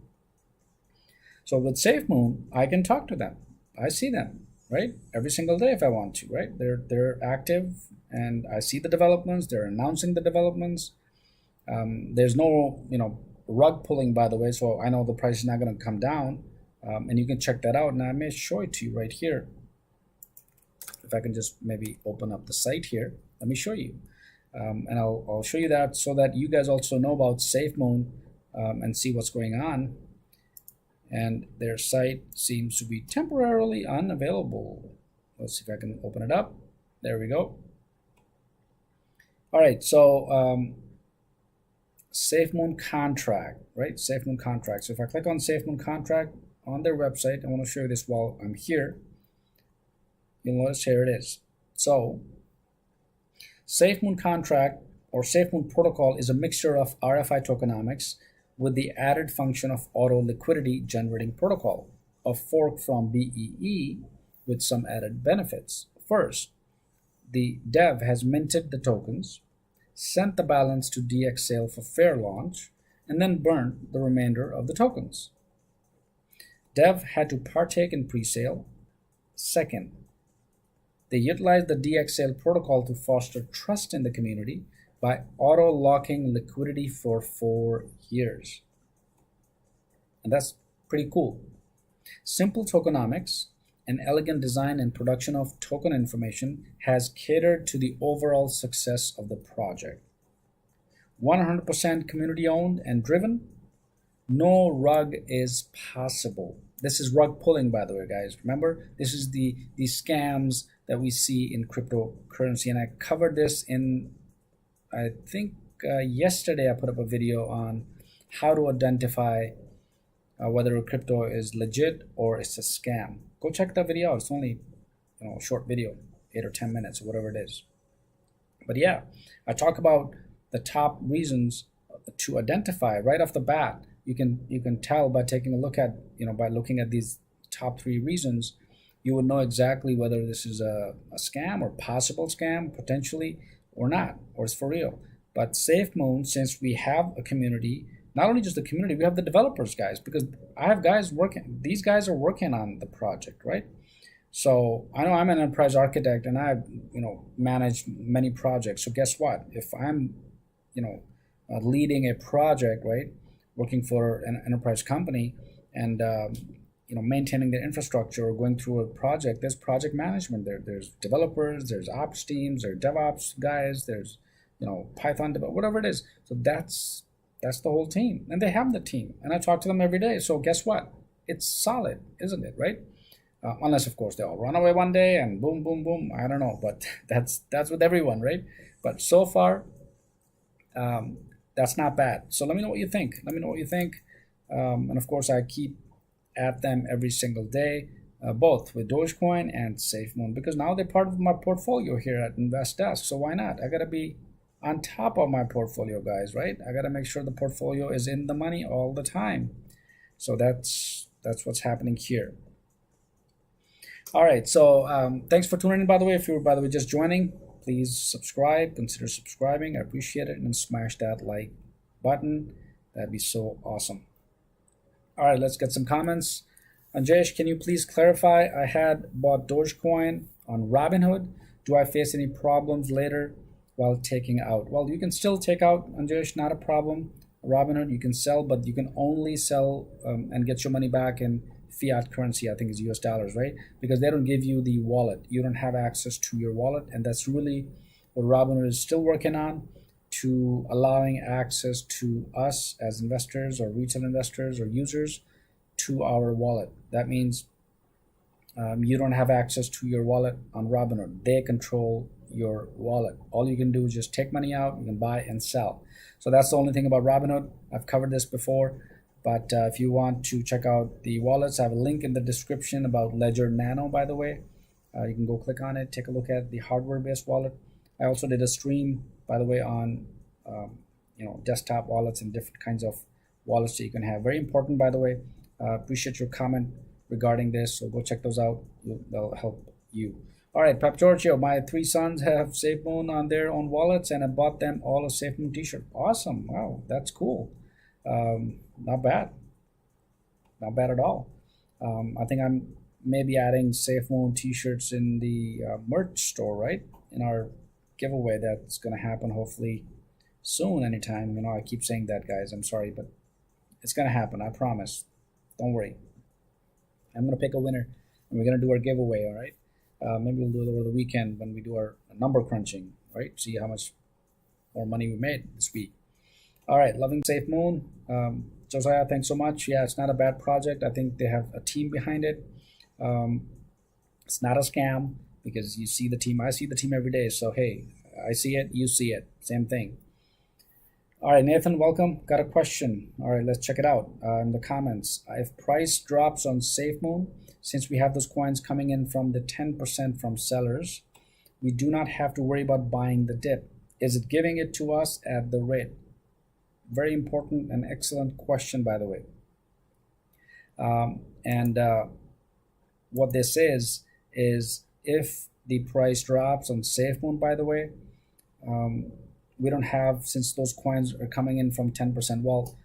S1: So with SafeMoon, I can talk to them. I see them, right? Every single day if I want to, right? They're active, and I see the developments. They're announcing the developments. There's no, rug pulling, by the way, so I know the price is not going to come down. And you can check that out. And I may show it to you right here. If I can just maybe open up the site here, let me show you. And I'll show you that so that you guys also know about SafeMoon and see what's going on. And their site seems to be temporarily unavailable. Let's see if I can open it up. There we go. All right, so SafeMoon contract, right? SafeMoon contract. So if I click on SafeMoon contract on their website, I want to show you this while I'm here. You'll notice here it is. So SafeMoon contract or SafeMoon protocol is a mixture of RFI tokenomics with the added function of auto liquidity generating protocol, a fork from BEE with some added benefits. First, the dev has minted the tokens, sent the balance to DX sale for fair launch, and then burned the remainder of the tokens. Dev had to partake in pre-sale. Second, they utilized the DX sale protocol to foster trust in the community by auto-locking liquidity for 4 years. And that's pretty cool. Simple tokenomics, an elegant design and production of token information has catered to the overall success of the project. 100% community owned and driven. No rug is possible. This is rug pulling, by the way, guys. Remember, this is the scams that we see in cryptocurrency. And I covered this in, I think yesterday I put up a video on how to identify whether a crypto is legit or it's a scam. Go check that video out. It's only a short video, 8 or 10 minutes or whatever it is. But yeah, I talk about the top reasons to identify right off the bat. You can tell by taking a look at by looking at these top 3 reasons. You will know exactly whether this is a scam or possible scam potentially or not, or it's for real. But SafeMoon, since we have a community, not only just the community, we have the developers, guys, because I have guys working. These guys are working on the project, right? So I know I'm an enterprise architect and I've managed many projects. So guess what? If I'm leading a project, right, working for an enterprise company and maintaining their infrastructure or going through a project, there's project management there. There's developers, there's ops teams, there's DevOps guys, there's Python develop, whatever it is. So that's the whole team, and they have the team, and I talk to them every day. So guess what? It's solid, isn't it? Right? Unless of course they all run away one day and boom, boom, boom. I don't know, but that's with everyone, right? But so far, that's not bad. So let me know what you think. And of course, I keep at them every single day, both with Dogecoin and SafeMoon, because now they're part of my portfolio here at InvestDesk. So why not? I gotta be on top of my portfolio, guys, right? I gotta make sure the portfolio is in the money all the time. So that's what's happening here. All right, so thanks for tuning in, by the way. If you're, just joining, please subscribe, consider subscribing. I appreciate it, and smash that like button. That'd be so awesome. All right, let's get some comments. Anjesh, can you please clarify? I had bought Dogecoin on Robinhood. Do I face any problems later while taking out? Well, you can still take out, Anjesh, not a problem. Robinhood, you can sell, but you can only sell and get your money back in fiat currency. I think is US dollars, right? Because they don't give you the wallet. You don't have access to your wallet, and that's really what Robinhood is still working on, to allowing access to us as investors or retail investors or users to our wallet. That means you don't have access to your wallet on Robinhood. They control your wallet. All you can do is just take money out. You can buy and sell. So that's the only thing about Robinhood. I've covered this before, but if you want to check out the wallets, I have a link in the description about Ledger Nano, by the way. You can go click on it, take a look at the hardware-based wallet. I also did a stream, by the way, on desktop wallets and different kinds of wallets that you can have. Very important, by the way. Appreciate your comment regarding this, so go check those out. They'll help you. All right, Pep Giorgio, my 3 sons have SafeMoon on their own wallets, and I bought them all a SafeMoon t-shirt. Awesome. Wow, that's cool. Not bad at all. I think I'm maybe adding SafeMoon t-shirts in the merch store, right, in our giveaway that's going to happen hopefully soon, anytime. I keep saying that, guys, I'm sorry, but it's going to happen, I promise. Don't worry. I'm going to pick a winner, and we're going to do our giveaway. All right, maybe we'll do it over the weekend when we do our number crunching, right? See how much more money we made this week. All right, loving SafeMoon. Josiah, thanks so much. Yeah, it's not a bad project. I think they have a team behind it. It's not a scam, because you see the team. I see the team every day. So hey, I see it, you see it, same thing. All right, Nathan, welcome. Got a question. All right, let's check it out in the comments. If price drops on SafeMoon, since we have those coins coming in from the 10% from sellers, we do not have to worry about buying the dip. Is it giving it to us at the rate? Very important and excellent question, by the way. What this is if the price drops on SafeMoon, by the way, we don't have, since those coins are coming in from 10%. Well,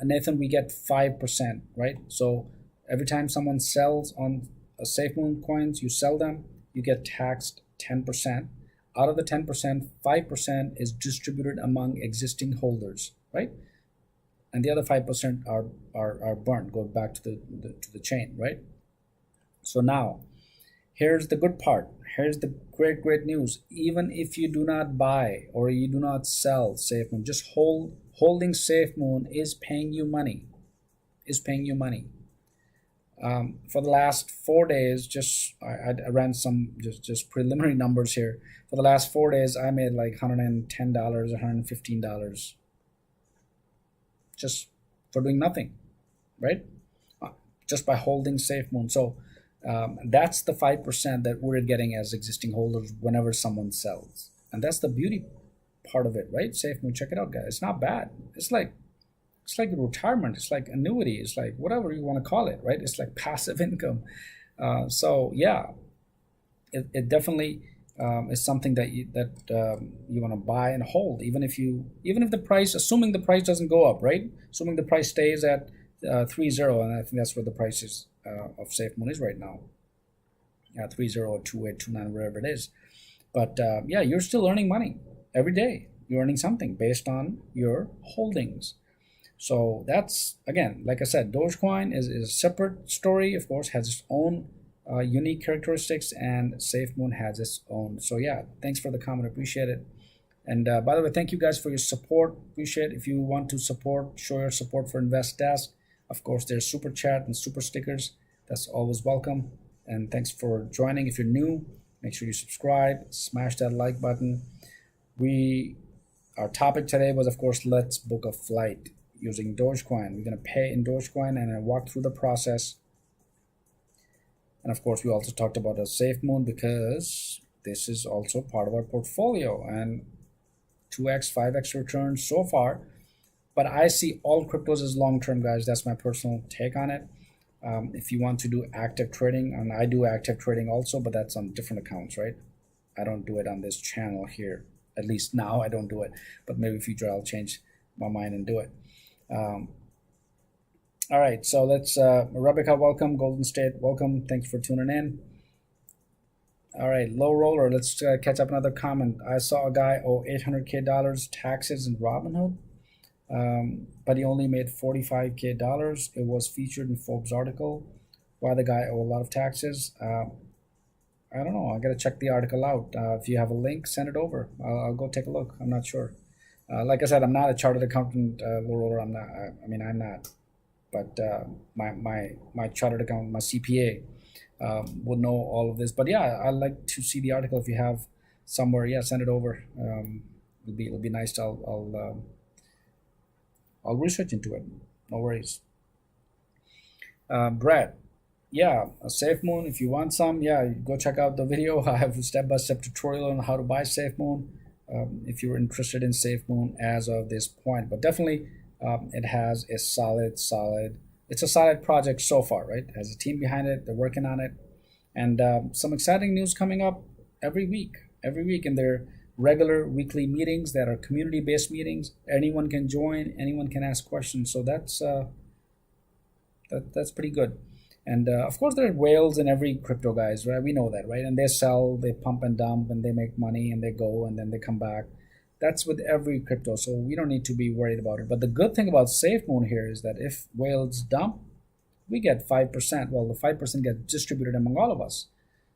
S1: Nathan, we get 5%, right? So every time someone sells on a SafeMoon coins, you sell them, you get taxed 10%. Out of the 10%, 5% is distributed among existing holders, right? And the other 5% are burned, go back to the chain, right? So now, here's the good part. Here's the great news. Even if you do not buy or you do not sell SafeMoon, just holding SafeMoon is paying you money. For the last 4 days, I ran some just preliminary numbers here. For the last 4 days, I made like $110, $115, just for doing nothing, right? just by holding SafeMoon. So that's the 5% that we're getting as existing holders whenever someone sells. And that's the beauty part of it, right? SafeMoon, check it out, guys. It's not bad. It's like retirement. It's like annuity. It's like whatever you want to call it, right? It's like passive income. So yeah, it definitely is something that you want to buy and hold, even if the price, assuming the price doesn't go up, right? Assuming the price stays at 3.0, and I think that's where the price is of SafeMoon is right now, 3.0 or 2.8, 2.9, wherever it is. But yeah, you're still earning money every day. You're earning something based on your holdings. So that's, again, like I said, Dogecoin is a separate story, of course, has its own unique characteristics, and SafeMoon has its own. So yeah, thanks for the comment, appreciate it. And by the way, thank you guys for your support. Appreciate it. If you want to show your support for InvestDesk, of course, there's super chat and super stickers. That's always welcome. And thanks for joining. If you're new, make sure you subscribe, smash that like button. Our topic today was, of course, let's book a flight using Dogecoin. We're going to pay in Dogecoin, and I walked through the process. And of course, we also talked about a SafeMoon because this is also part of our portfolio, and 2x, 5x returns so far. But I see all cryptos as long-term, guys. That's my personal take on it. If you want to do active trading, and I do active trading also, but that's on different accounts, right? I don't do it on this channel here. At least now I don't do it, but maybe in future I'll change my mind and do it. All right, so let's Rebecca, welcome. Golden State, welcome. Thanks for tuning in. All right, low roller, let's catch up another comment. I saw a guy owe $800K taxes in Robinhood, but he only made $45K. It was featured in Forbes article. Why the guy owe a lot of taxes? I don't know. I gotta check the article out. If you have a link, send it over. I'll go take a look. I'm not sure. Like I said, I'm not a chartered accountant, low roller. I'm not. I'm not. But my chartered accountant, my CPA, would know all of this. But yeah, I'd like to see the article. If you have somewhere, yeah, send it over. It'll be nice. I'll research into it. No worries. Brad, yeah, a SafeMoon. If you want some, yeah, go check out the video. I have a step-by-step tutorial on how to buy SafeMoon. If you're interested in SafeMoon as of this point, but definitely it has a solid. It's a solid project so far, right? It has a team behind it. They're working on it, and some exciting news coming up every week in their regular weekly meetings that are community-based meetings. Anyone can join. Anyone can ask questions. So that's pretty good. And of course, there are whales in every crypto, guys, right? We know that, right? And they sell, they pump and dump, and they make money, and they go, and then they come back. That's with every crypto, so we don't need to be worried about it. But the good thing about SafeMoon here is that if whales dump, we get 5%. Well, the 5% gets distributed among all of us.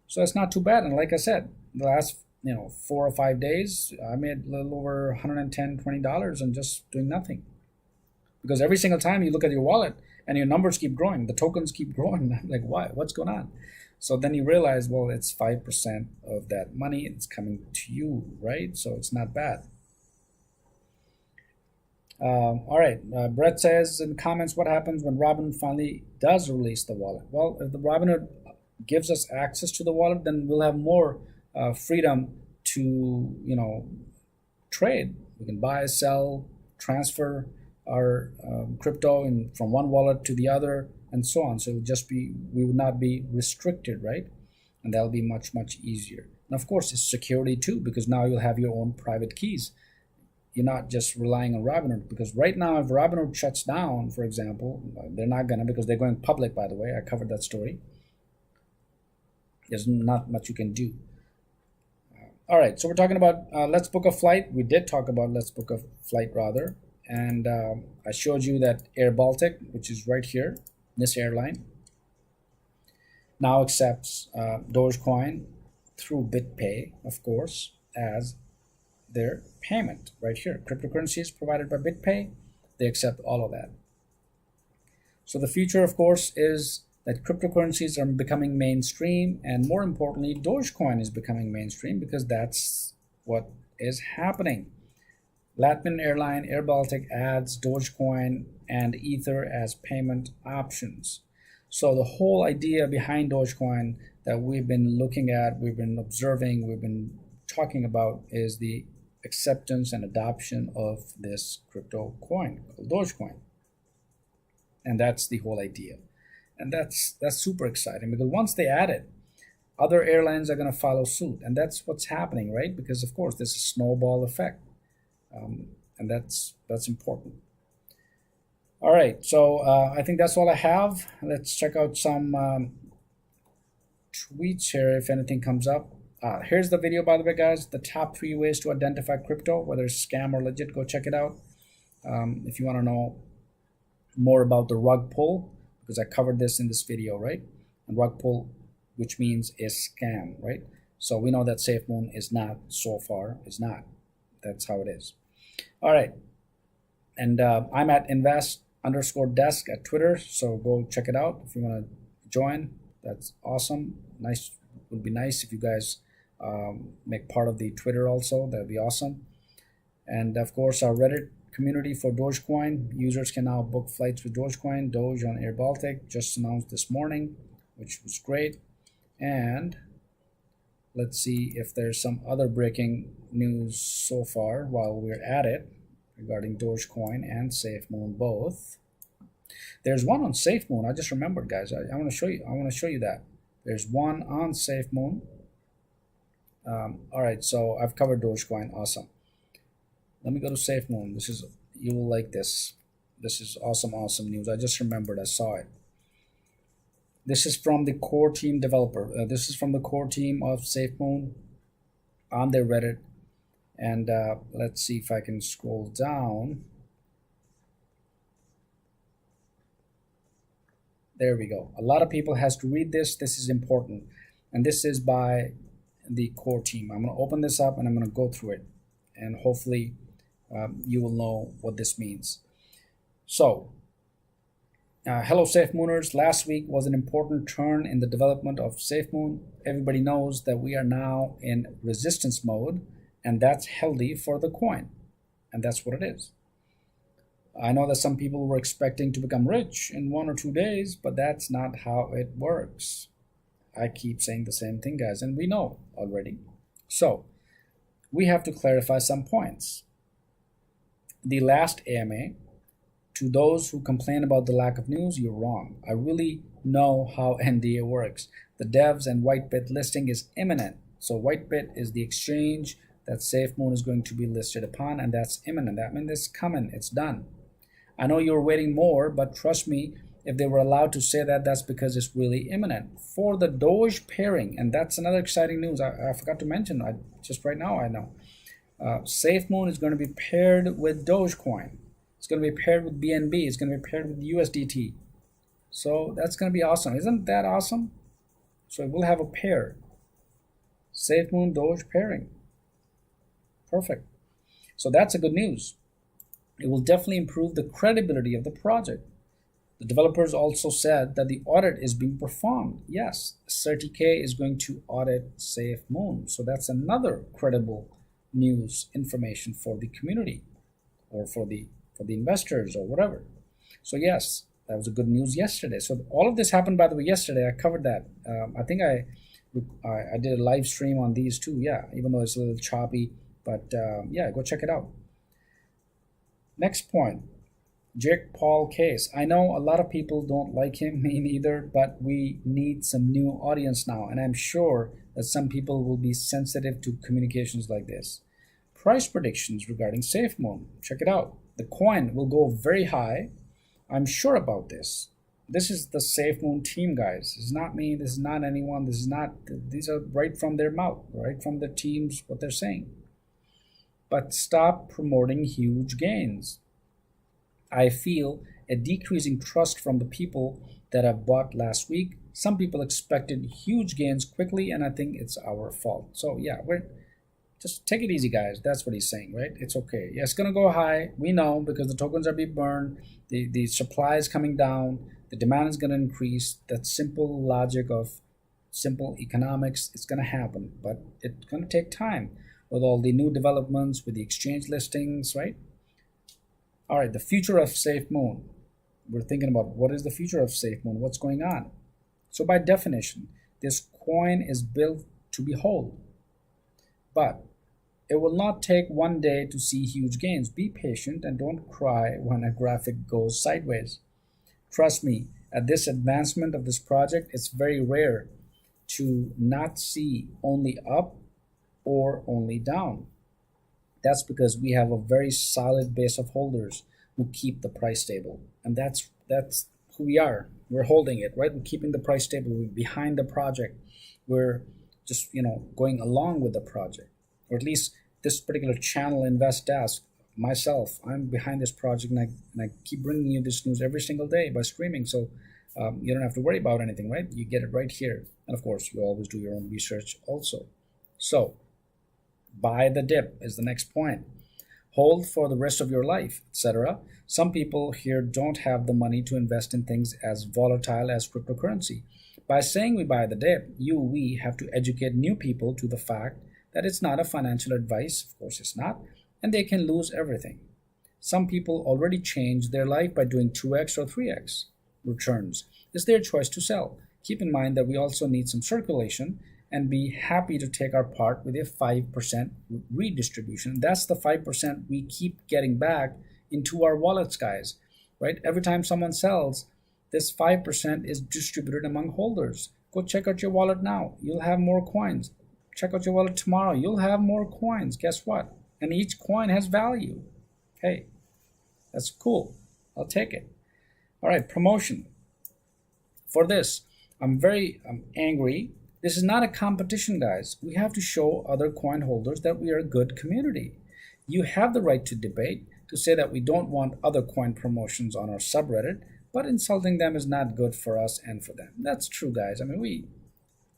S1: So it's not too bad. And like I said, the last 4 or 5 days, I made a little over $110, $20 and just doing nothing. Because every single time you look at your wallet and your numbers keep growing, the tokens keep growing. I'm like, why? What's going on? So then you realize, well, it's 5% of that money. It's coming to you, right? So it's not bad. All right. Brett says in comments, what happens when Robinhood finally does release the wallet? Well, if the Robinhood gives us access to the wallet, then we'll have more freedom to, trade. We can buy, sell, transfer our crypto from one wallet to the other, and so on. So we would not be restricted, right? And that'll be much, much easier. And of course, it's security too, because now you'll have your own private keys. You're not just relying on Robinhood, because right now, if Robinhood shuts down, for example, they're not gonna, because they're going public, by the way. I covered that story. There's not much you can do. All right, so we're talking about let's book a flight. We did talk about let's book a flight rather. And I showed you that Air Baltic, which is right here, this airline, now accepts Dogecoin through BitPay, of course, as their payment right here. Cryptocurrency is provided by BitPay. They accept all of that. So the future, of course, is that cryptocurrencies are becoming mainstream, and more importantly, Dogecoin is becoming mainstream, because that's what is happening. Latvian airline Air Baltic adds Dogecoin and Ether as payment options. So the whole idea behind Dogecoin that we've been looking at, we've been observing, we've been talking about is the acceptance and adoption of this crypto coin called Dogecoin. And that's the whole idea. And that's super exciting, because once they add it, other airlines are going to follow suit. And that's what's happening, right? Because of course this is a snowball effect. And that's important. All right, so I think that's all I have. Let's check out some tweets here if anything comes up. Here's the video, by the way, guys. The top 3 ways to identify crypto, whether it's scam or legit. Go check it out. If you want to know more about the rug pull, because I covered this in this video, right? And rug pull, which means a scam, right? So we know that SafeMoon is not, so far, is not. That's how it is. All right. And I'm at invest_desk at Twitter. So go check it out if you want to join. That's awesome. Nice. Would be nice if you guys make part of the Twitter also. That'd be awesome. And of course, our Reddit community for Dogecoin. Users can now book flights with Dogecoin. Doge on Air Baltic just announced this morning, which was great. And let's see if there's some other breaking news so far while we're at it regarding Dogecoin and SafeMoon both. There's one on SafeMoon. I just remembered, guys. I want to show you. I want to show you that. There's one on SafeMoon. All right, so I've covered Dogecoin. Awesome. Let me go to SafeMoon. This is, you will like this. This is awesome news. I just remembered. I saw it. This is from the core team developer. This is from the core team of SafeMoon on their Reddit. And let's see if I can scroll down. There we go. A lot of people has to read this. This is important. And this is by the core team. I'm going to open this up and I'm going to go through it. And hopefully you will know what this means. So, hello SafeMooners. Last week was an important turn in the development of SafeMoon. Everybody knows that we are now in resistance mode, and that's healthy for the coin. And that's what it is. I know that some people were expecting to become rich in 1 or 2 days, but that's not how it works. I keep saying the same thing, guys, and we know already. So, we have to clarify some points. The last AMA, to those who complain about the lack of news, you're wrong. I really know how NDA works. The devs and Whitebit listing is imminent. So Whitebit is the exchange that SafeMoon is going to be listed upon, and that's imminent. That means it's coming. It's done. I know you're waiting more, but trust me, if they were allowed to say that, that's because it's really imminent. For the Doge pairing, and that's another exciting news I forgot to mention, just right now I know. SafeMoon is going to be paired with Dogecoin. It's going to be paired with BNB. It's going to be paired with USDT. So that's going to be awesome. Isn't that awesome? So we'll have a pair. SafeMoon Doge pairing. Perfect. So that's a good news. It will definitely improve the credibility of the project. The developers also said that the audit is being performed. Yes, CertiK is going to audit SafeMoon. So that's another credible news information for the community or for the investors or whatever. So yes, that was a good news yesterday. So all of this happened, by the way, yesterday. I covered that. I think I did a live stream on these too. Yeah, even though it's a little choppy, but yeah, go check it out. Next point, Jake Paul case. I know a lot of people don't like him, me neither, but we need some new audience now, and I'm sure that some people will be sensitive to communications like this. Price predictions regarding SafeMoon. Check it out. The coin will go very high. I'm sure about this. This is the SafeMoon team, guys. This is not me. This is not anyone. This is not. These are right from their mouth, right from the teams, what they're saying. But stop promoting huge gains. I feel a decreasing trust from the people that have bought last week. Some people expected huge gains quickly, and I think it's our fault. So yeah, just take it easy, guys. That's what he's saying, right? It's okay. Yeah, it's gonna go high. We know, because the tokens are being burned. The supply is coming down. The demand is gonna increase. That simple logic of simple economics. It's gonna happen, but it's gonna take time with all the new developments, with the exchange listings, right? All right, the future of SafeMoon. we're thinking about what is the future of SafeMoon, what's going on. So by definition, this coin is built to be whole, but it will not take one day to see huge gains. Be patient and don't cry when a graphic goes sideways. Trust me, at this advancement of this project, it's very rare to not see only up or only down. That's because we have a very solid base of holders who keep the price stable. And that's who we are. We're holding it, right? We're keeping the price stable. We're behind the project. We're just, going along with the project. Or at least this particular channel, Invest Desk, myself, I'm behind this project, and I keep bringing you this news every single day by streaming. So you don't have to worry about anything, right? You get it right here. And of course, you always do your own research also. So buy the dip is the next point. Hold for the rest of your life, etc. Some people here don't have the money to invest in things as volatile as cryptocurrency. By saying we buy the dip, we have to educate new people to the fact that it's not a financial advice. Of course it's not, and they can lose everything. Some people already changed their life by doing 2x or 3x returns. It's their choice to sell. Keep in mind that we also need some circulation and be happy to take our part with a 5% redistribution. That's the 5% we keep getting back into our wallets, guys, right? Every time someone sells, this 5% is distributed among holders. Go check out your wallet now. You'll have more coins. Check out your wallet tomorrow. You'll have more coins. Guess what? And each coin has value. Hey, that's cool. I'll take it. All right, promotion. For this, I'm angry. This is not a competition, guys. We have to show other coin holders that we are a good community. You have the right to debate, to say that we don't want other coin promotions on our subreddit, but insulting them is not good for us and for them. That's true, guys. I mean,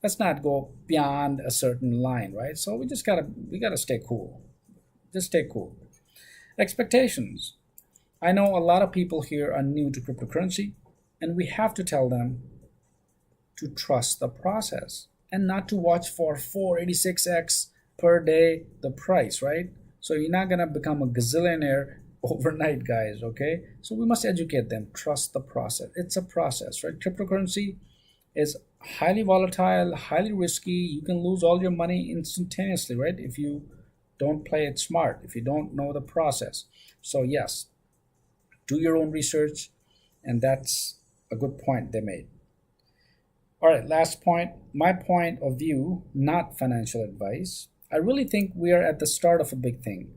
S1: let's not go beyond a certain line, right? So we gotta stay cool. Just stay cool. Expectations. I know a lot of people here are new to cryptocurrency, and we have to tell them to trust the process and not to watch for 486x per day the price, right? So you're not gonna become a gazillionaire overnight, guys, okay? So we must educate them. Trust the process. It's a process, right? Cryptocurrency is highly volatile, highly risky. You can lose all your money instantaneously, right? If you don't play it smart, if you don't know the process. So yes, do your own research, and that's a good point they made. All right, last point, my point of view, not financial advice. I really think we are at the start of a big thing.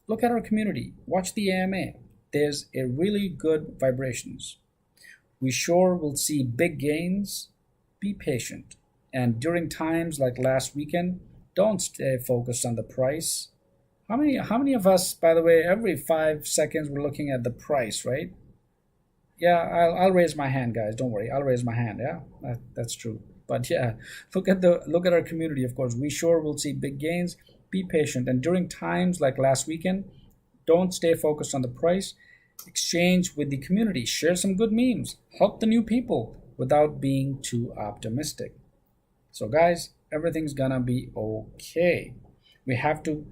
S1: Look at our community. Watch the AMA. There's a really good vibrations. We sure will see big gains. Be patient. And during times like last weekend, don't stay focused on the price. How many of us, by the way, every 5 seconds we're looking at the price, right? Yeah, I'll raise my hand, guys. Don't worry, I'll raise my hand. Yeah, that's true. But yeah, look at our community. Of course, we sure will see big gains. Be patient, and during times like last weekend, don't stay focused on the price. Exchange with the community. Share some good memes. Help the new people without being too optimistic. So, guys, everything's gonna be okay. We have to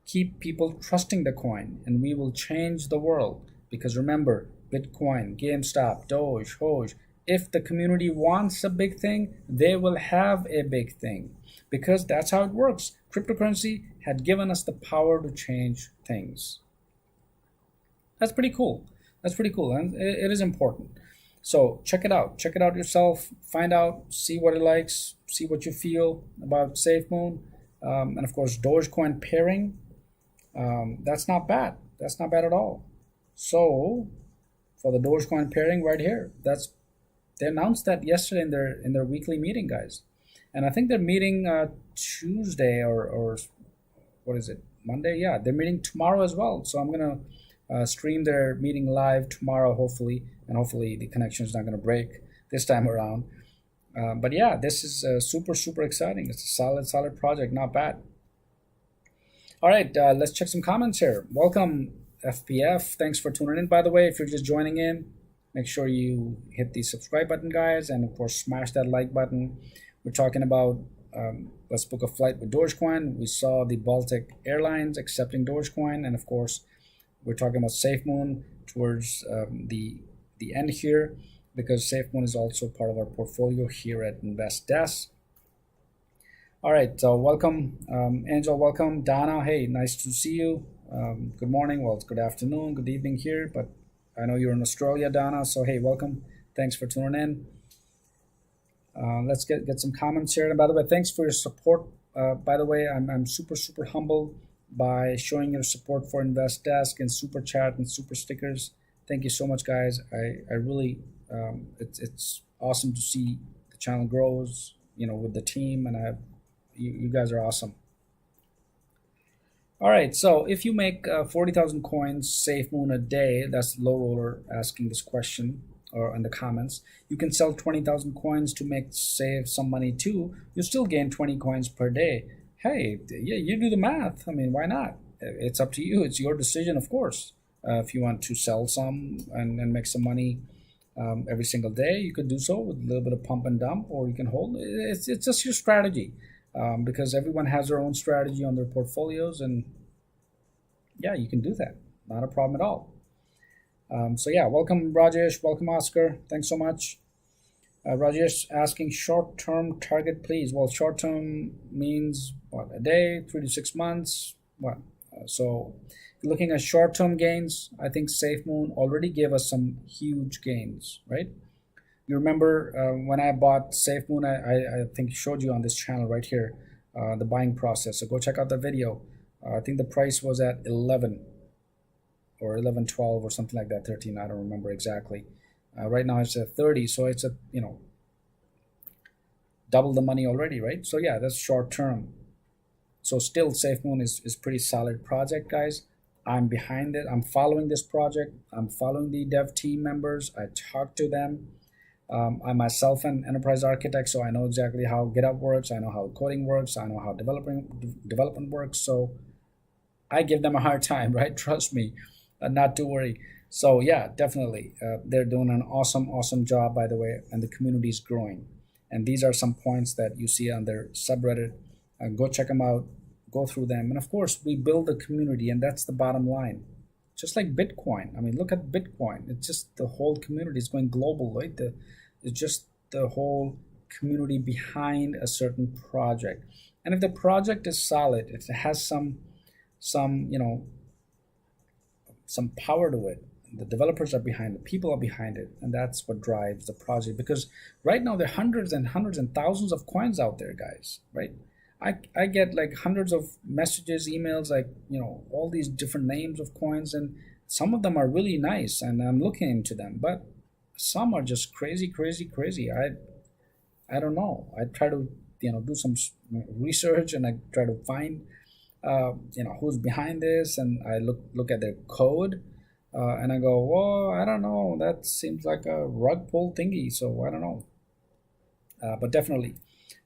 S1: keep people trusting the coin, and we will change the world. Because remember, Bitcoin, GameStop, Doge, Hoj, if the community wants a big thing, they will have a big thing. Because that's how it works. Cryptocurrency had given us the power to change things. That's pretty cool. That's pretty cool, and it is important. So check it out. Check it out yourself. Find out, see what it likes, see what you feel about SafeMoon. And of course, Dogecoin pairing. That's not bad. That's not bad at all. So for the Dogecoin pairing right here, they announced that yesterday in their weekly meeting, guys. And I think they're meeting Tuesday or what is it, Monday? Yeah, they're meeting tomorrow as well. So I'm gonna stream their meeting live tomorrow, hopefully, and hopefully the connection is not gonna break this time around. But yeah, this is super exciting. It's a solid project, not bad. All right, let's check some comments here. Welcome, FPF. Thanks for tuning in. By the way, if you're just joining in, make sure you hit the subscribe button, guys, and of course, smash that like button. We're talking about let's book a flight with Dogecoin. We saw the Baltic Airlines accepting Dogecoin, and of course, we're talking about SafeMoon towards the the end here because SafeMoon is also part of our portfolio here at InvestDesk. All right, so welcome, Angel, welcome. Donna, hey, nice to see you. Good morning, well, it's good afternoon, good evening here, but I know you're in Australia, Donna, so hey, welcome. Thanks for tuning in. Let's get some comments here. And by the way, thanks for your support. By the way, I'm super humbled by showing your support for InvestDesk and Super Chat and Super Stickers. Thank you so much, guys. I really, it's awesome to see the channel grows, with the team, and you guys are awesome. All right, so if you make 40,000 coins SafeMoon a day, that's Low Roller asking this question, or in the comments, you can sell 20,000 coins to save some money too. You still gain 20 coins per day. Hey, yeah, you do the math. I mean, why not? It's up to you. It's your decision, of course. If you want to sell some and make some money every single day, you could do so with a little bit of pump and dump, or you can hold. It's just your strategy, because everyone has their own strategy on their portfolios, and yeah, you can do that. Not a problem at all. So yeah, welcome Rajesh, welcome Oscar. Thanks so much. Rajesh asking short-term target, please. Well, short-term means what? A day, 3 to 6 months. What? So if you're looking at short-term gains, I think SafeMoon already gave us some huge gains, right? You remember when I bought SafeMoon, I think showed you on this channel right here, the buying process. So go check out the video. I think the price was at 11 or 11, 12 or something like that, 13. I don't remember exactly. Right now it's at 30, so it's a double the money already, right? So yeah, that's short term. So still SafeMoon is pretty solid project, guys. I'm behind it. I'm following this project. I'm following the dev team members. I talk to them. I'm myself an enterprise architect, so I know exactly how GitHub works. I know how coding works. I know how development works. So I give them a hard time, right? Trust me, not to worry. So yeah, definitely, they're doing an awesome job, by the way, and the community is growing. And these are some points that you see on their subreddit. Go check them out, go through them, and of course, we build a community, and that's the bottom line. Just like Bitcoin. I mean, look at Bitcoin. It's just the whole community is going global, right? It's just the whole community behind a certain project. And if the project is solid, if it has some power to it, the developers are behind it, people are behind it, and that's what drives the project. Because right now there are hundreds and thousands of coins out there, guys, right? I get like hundreds of messages, emails, like all these different names of coins, and some of them are really nice, and I'm looking into them, but some are just crazy. I don't know. I try to do some research, and I try to find who's behind this, and I look at their code, and I go, well, I don't know, that seems like a rug pull thingy, so I don't know. But definitely,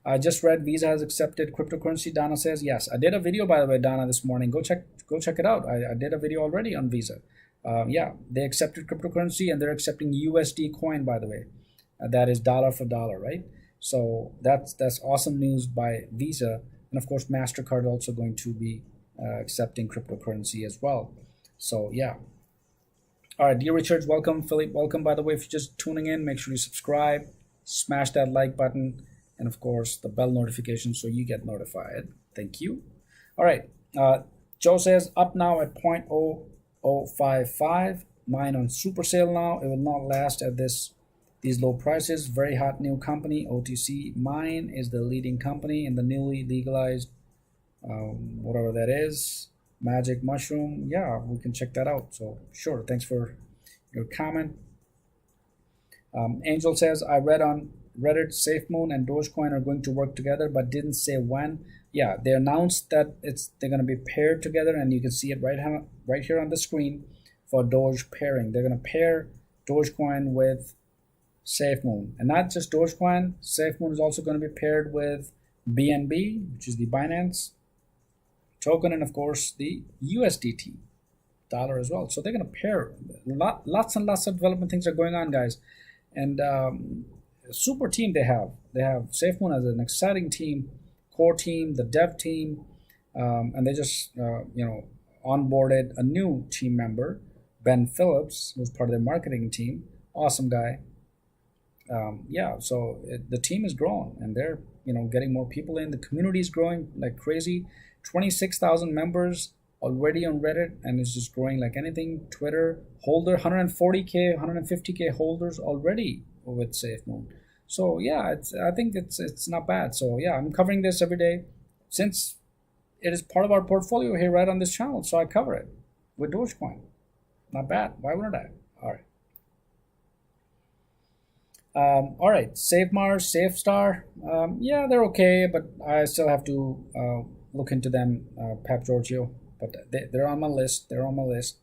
S1: I just read Visa has accepted cryptocurrency. Donna says yes. I did a video, by the way, Donna, this morning. Go check it out. I did a video already on Visa. Yeah, they accepted cryptocurrency, and they're accepting USD coin, by the way. That is dollar for dollar, right? So that's awesome news by Visa. And of course, MasterCard also going to be accepting cryptocurrency as well. So yeah. All right, dear Richards, welcome. Philip, welcome. By the way, if you're just tuning in, make sure you subscribe, smash that like button, and of course the bell notification so you get notified. Thank you. All right, Joe says up now at 0.0055. Mine on super sale now. It will not last at these low prices. Very hot new company, OTC. Mine is the leading company in the newly legalized, whatever that is, Magic Mushroom. Yeah, we can check that out. So sure, thanks for your comment. Angel says, I read on Reddit SafeMoon and Dogecoin are going to work together, but didn't say when. Yeah, they announced that they're going to be paired together, and you can see it right here on the screen for Doge pairing. They're going to pair Dogecoin with SafeMoon, and not just Dogecoin. SafeMoon is also going to be paired with BNB, which is the Binance token, and of course the USDT dollar as well. So they're going to pair. Lots and lots of development things are going on, guys, and super team they have. They have SafeMoon as an exciting team, core team, the dev team, and they just onboarded a new team member, Ben Phillips, who's part of their marketing team. awesome guy. Yeah, so the team is growing, and they're getting more people in. The community is growing like crazy. 26,000 members already on Reddit, and it's just growing like anything. Twitter holder 140k, 150k holders already with SafeMoon. So yeah, I think it's not bad. So yeah, I'm covering this every day since it is part of our portfolio here right on this channel. So I cover it with Dogecoin. Not bad. Why wouldn't I? All right. All right, SafeMars, SafeStar, yeah, they're okay, but I still have to look into them, Pep Giorgio. But they're on my list. They're on my list.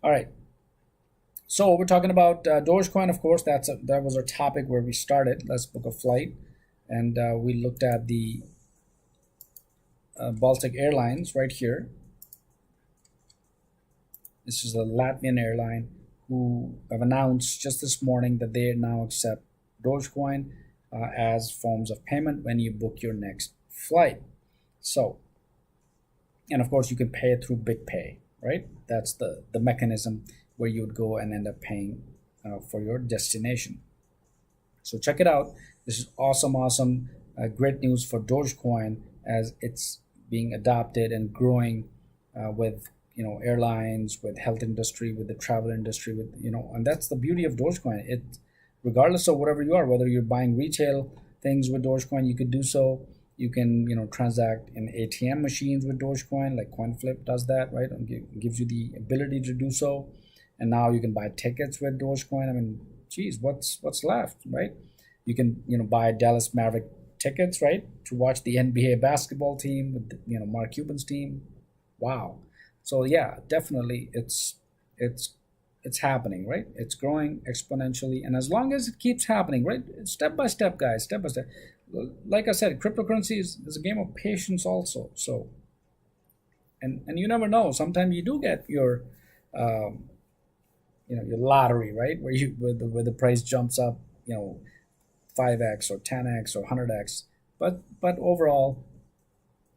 S1: All right. So we're talking about Dogecoin, of course. That was our topic where we started. Let's book a flight, and we looked at the Baltic Airlines right here. This is a Latvian airline who have announced just this morning that they now accept Dogecoin as forms of payment when you book your next flight. So, and of course, you can pay it through BitPay, right? That's the mechanism where you would go and end up paying for your destination. So check it out. This is awesome, great news for Dogecoin as it's being adopted and growing with airlines, with health industry, with the travel industry, with and that's the beauty of Dogecoin. It, regardless of whatever you are, whether you're buying retail things with Dogecoin, you could do so. You can transact in ATM machines with Dogecoin, like CoinFlip does that, right? And gives you the ability to do so. And now you can buy tickets with Dogecoin. I mean, geez, what's left, right? You can buy Dallas Maverick tickets, right, to watch the NBA basketball team with Mark Cuban's team. Wow. So yeah, definitely it's happening, right? It's growing exponentially, and as long as it keeps happening, right, step by step, guys, step by step. Like I said, cryptocurrency is a game of patience also. So, and you never know. Sometimes you do get your your lottery, right, where the price jumps up 5x or 10x or 100x, but overall,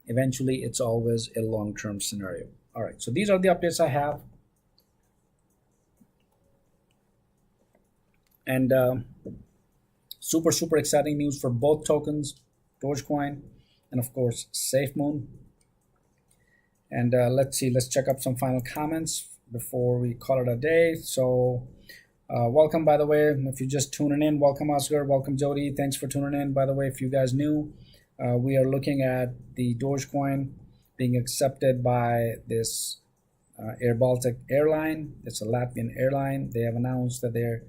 S1: eventually it's always a long-term scenario. All right, so these are the updates I have. And super exciting news for both tokens, Dogecoin and of course SafeMoon. And let's check up some final comments before we call it a day. So welcome, by the way, if you're just tuning in, welcome Oscar, welcome Jody, thanks for tuning in. By the way, if you guys knew, we are looking at the Dogecoin being accepted by this Air Baltic airline. It's a Latvian airline. They have announced that they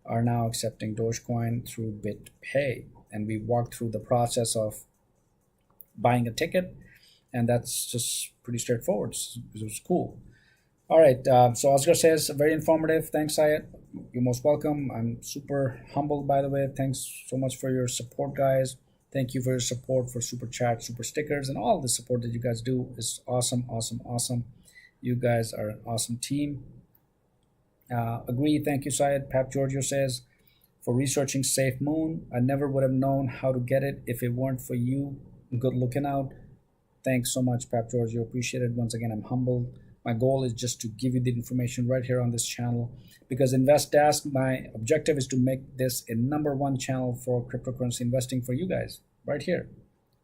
S1: are now accepting Dogecoin through BitPay, and we walked through the process of buying a ticket, and that's just pretty straightforward. It was cool. All right, so Oscar says, very informative. Thanks, Syed. You're most welcome. I'm super humbled, by the way. Thanks so much for your support, guys. Thank you for your support, for super chat, super stickers, and all the support that you guys do is awesome. You guys are an awesome team. Agree. Thank you, Syed. Pap Giorgio says, for researching SafeMoon, I never would have known how to get it if it weren't for you. Good looking out. Thanks so much, Pap Giorgio. Appreciate it. Once again, I'm humbled. My goal is just to give you the information right here on this channel, because InvestDask, my objective is to make this a #1 channel for cryptocurrency investing for you guys right here.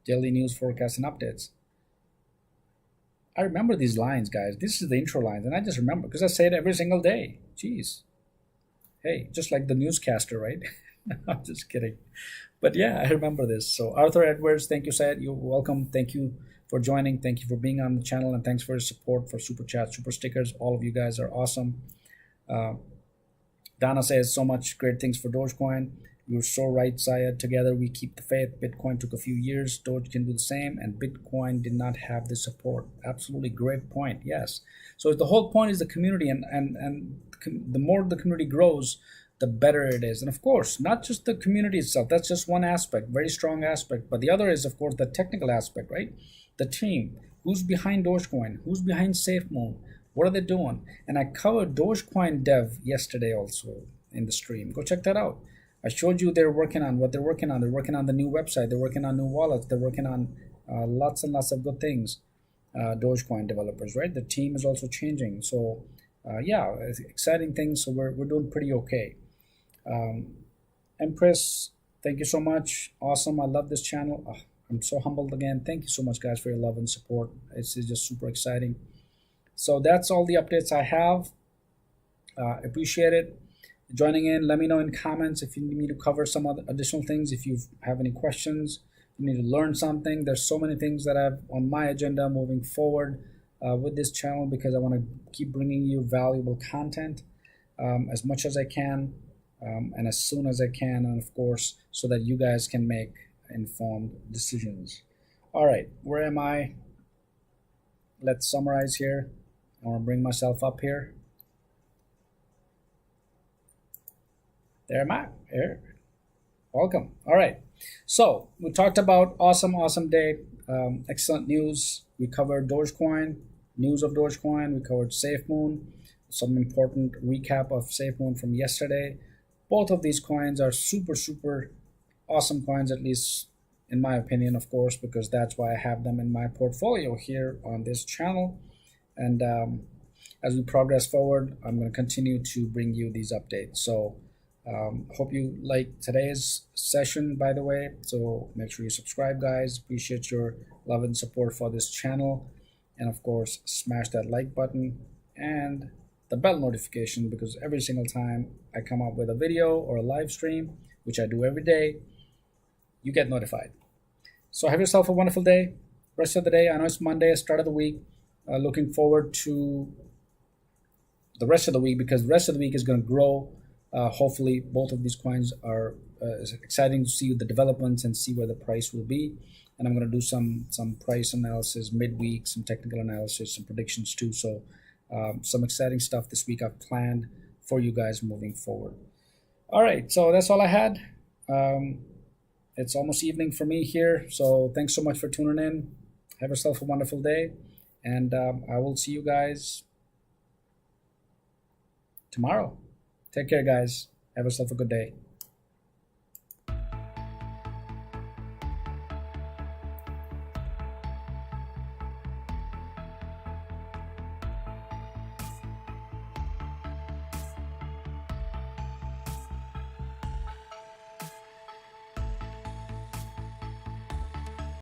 S1: Daily news, forecasts, and updates. I remember these lines, guys. This is the intro lines, and I just remember because I say it every single day. Jeez. Hey, just like the newscaster, right? I'm just kidding. But yeah, I remember this. So Arthur Edwards, thank you, Syed. You're welcome. Thank you for joining. Thank you for being on the channel, and thanks for your support, for super chat, super stickers. All of you guys are awesome. Donna says, so much great things for Dogecoin. You're so right, Syed. Together we keep the faith. Bitcoin took a few years. Doge can do the same, and Bitcoin did not have the support. Absolutely great point. Yes. So the whole point is the community, and the more the community grows, the better it is. And of course, not just the community itself. That's just one aspect, very strong aspect. But the other is, of course, the technical aspect, right? The team. Who's behind Dogecoin? Who's behind SafeMoon? What are they doing? And I covered Dogecoin dev yesterday also in the stream. Go check that out. I showed you they're working on what they're working on. They're working on the new website. They're working on new wallets. They're working on lots and lots of good things. Dogecoin developers, right? The team is also changing. So yeah, exciting things. So we're doing pretty okay. Empress, thank you so much. Awesome. I love this channel. I'm so humbled again. Thank you so much, guys, for your love and support. It's just super exciting. So that's all the updates I have. Appreciate it. Joining in, let me know in comments if you need me to cover some other additional things. If you have any questions, you need to learn something. There's so many things that I have on my agenda moving forward with this channel, because I want to keep bringing you valuable content as much as I can and as soon as I can, and of course, so that you guys can make informed decisions. All right, where am I? Let's summarize here. I want to bring myself up here. There am I. Here. Welcome. All right. So we talked about awesome day. Excellent news. We covered Dogecoin, news of Dogecoin. We covered SafeMoon, some important recap of SafeMoon from yesterday. Both of these coins are super awesome coins, at least in my opinion, of course, because that's why I have them in my portfolio here on this channel. And as we progress forward, I'm going to continue to bring you these updates. So hope you like today's session, by the way. So make sure you subscribe, guys. Appreciate your love and support for this channel. And of course, smash that like button and the bell notification, because every single time I come up with a video or a live stream, which I do every day, you get notified. So have yourself a wonderful day. Rest of the day. I know it's Monday, start of the week. Looking forward to the rest of the week, because the rest of the week is going to grow. Hopefully both of these coins are exciting to see the developments and see where the price will be. And I'm going to do some price analysis midweek, some technical analysis, some predictions too. So some exciting stuff this week I've planned for you guys moving forward. All right, so that's all I had. It's almost evening for me here, so thanks so much for tuning in. Have yourself a wonderful day, and I will see you guys tomorrow. Take care, guys. Have yourself a good day.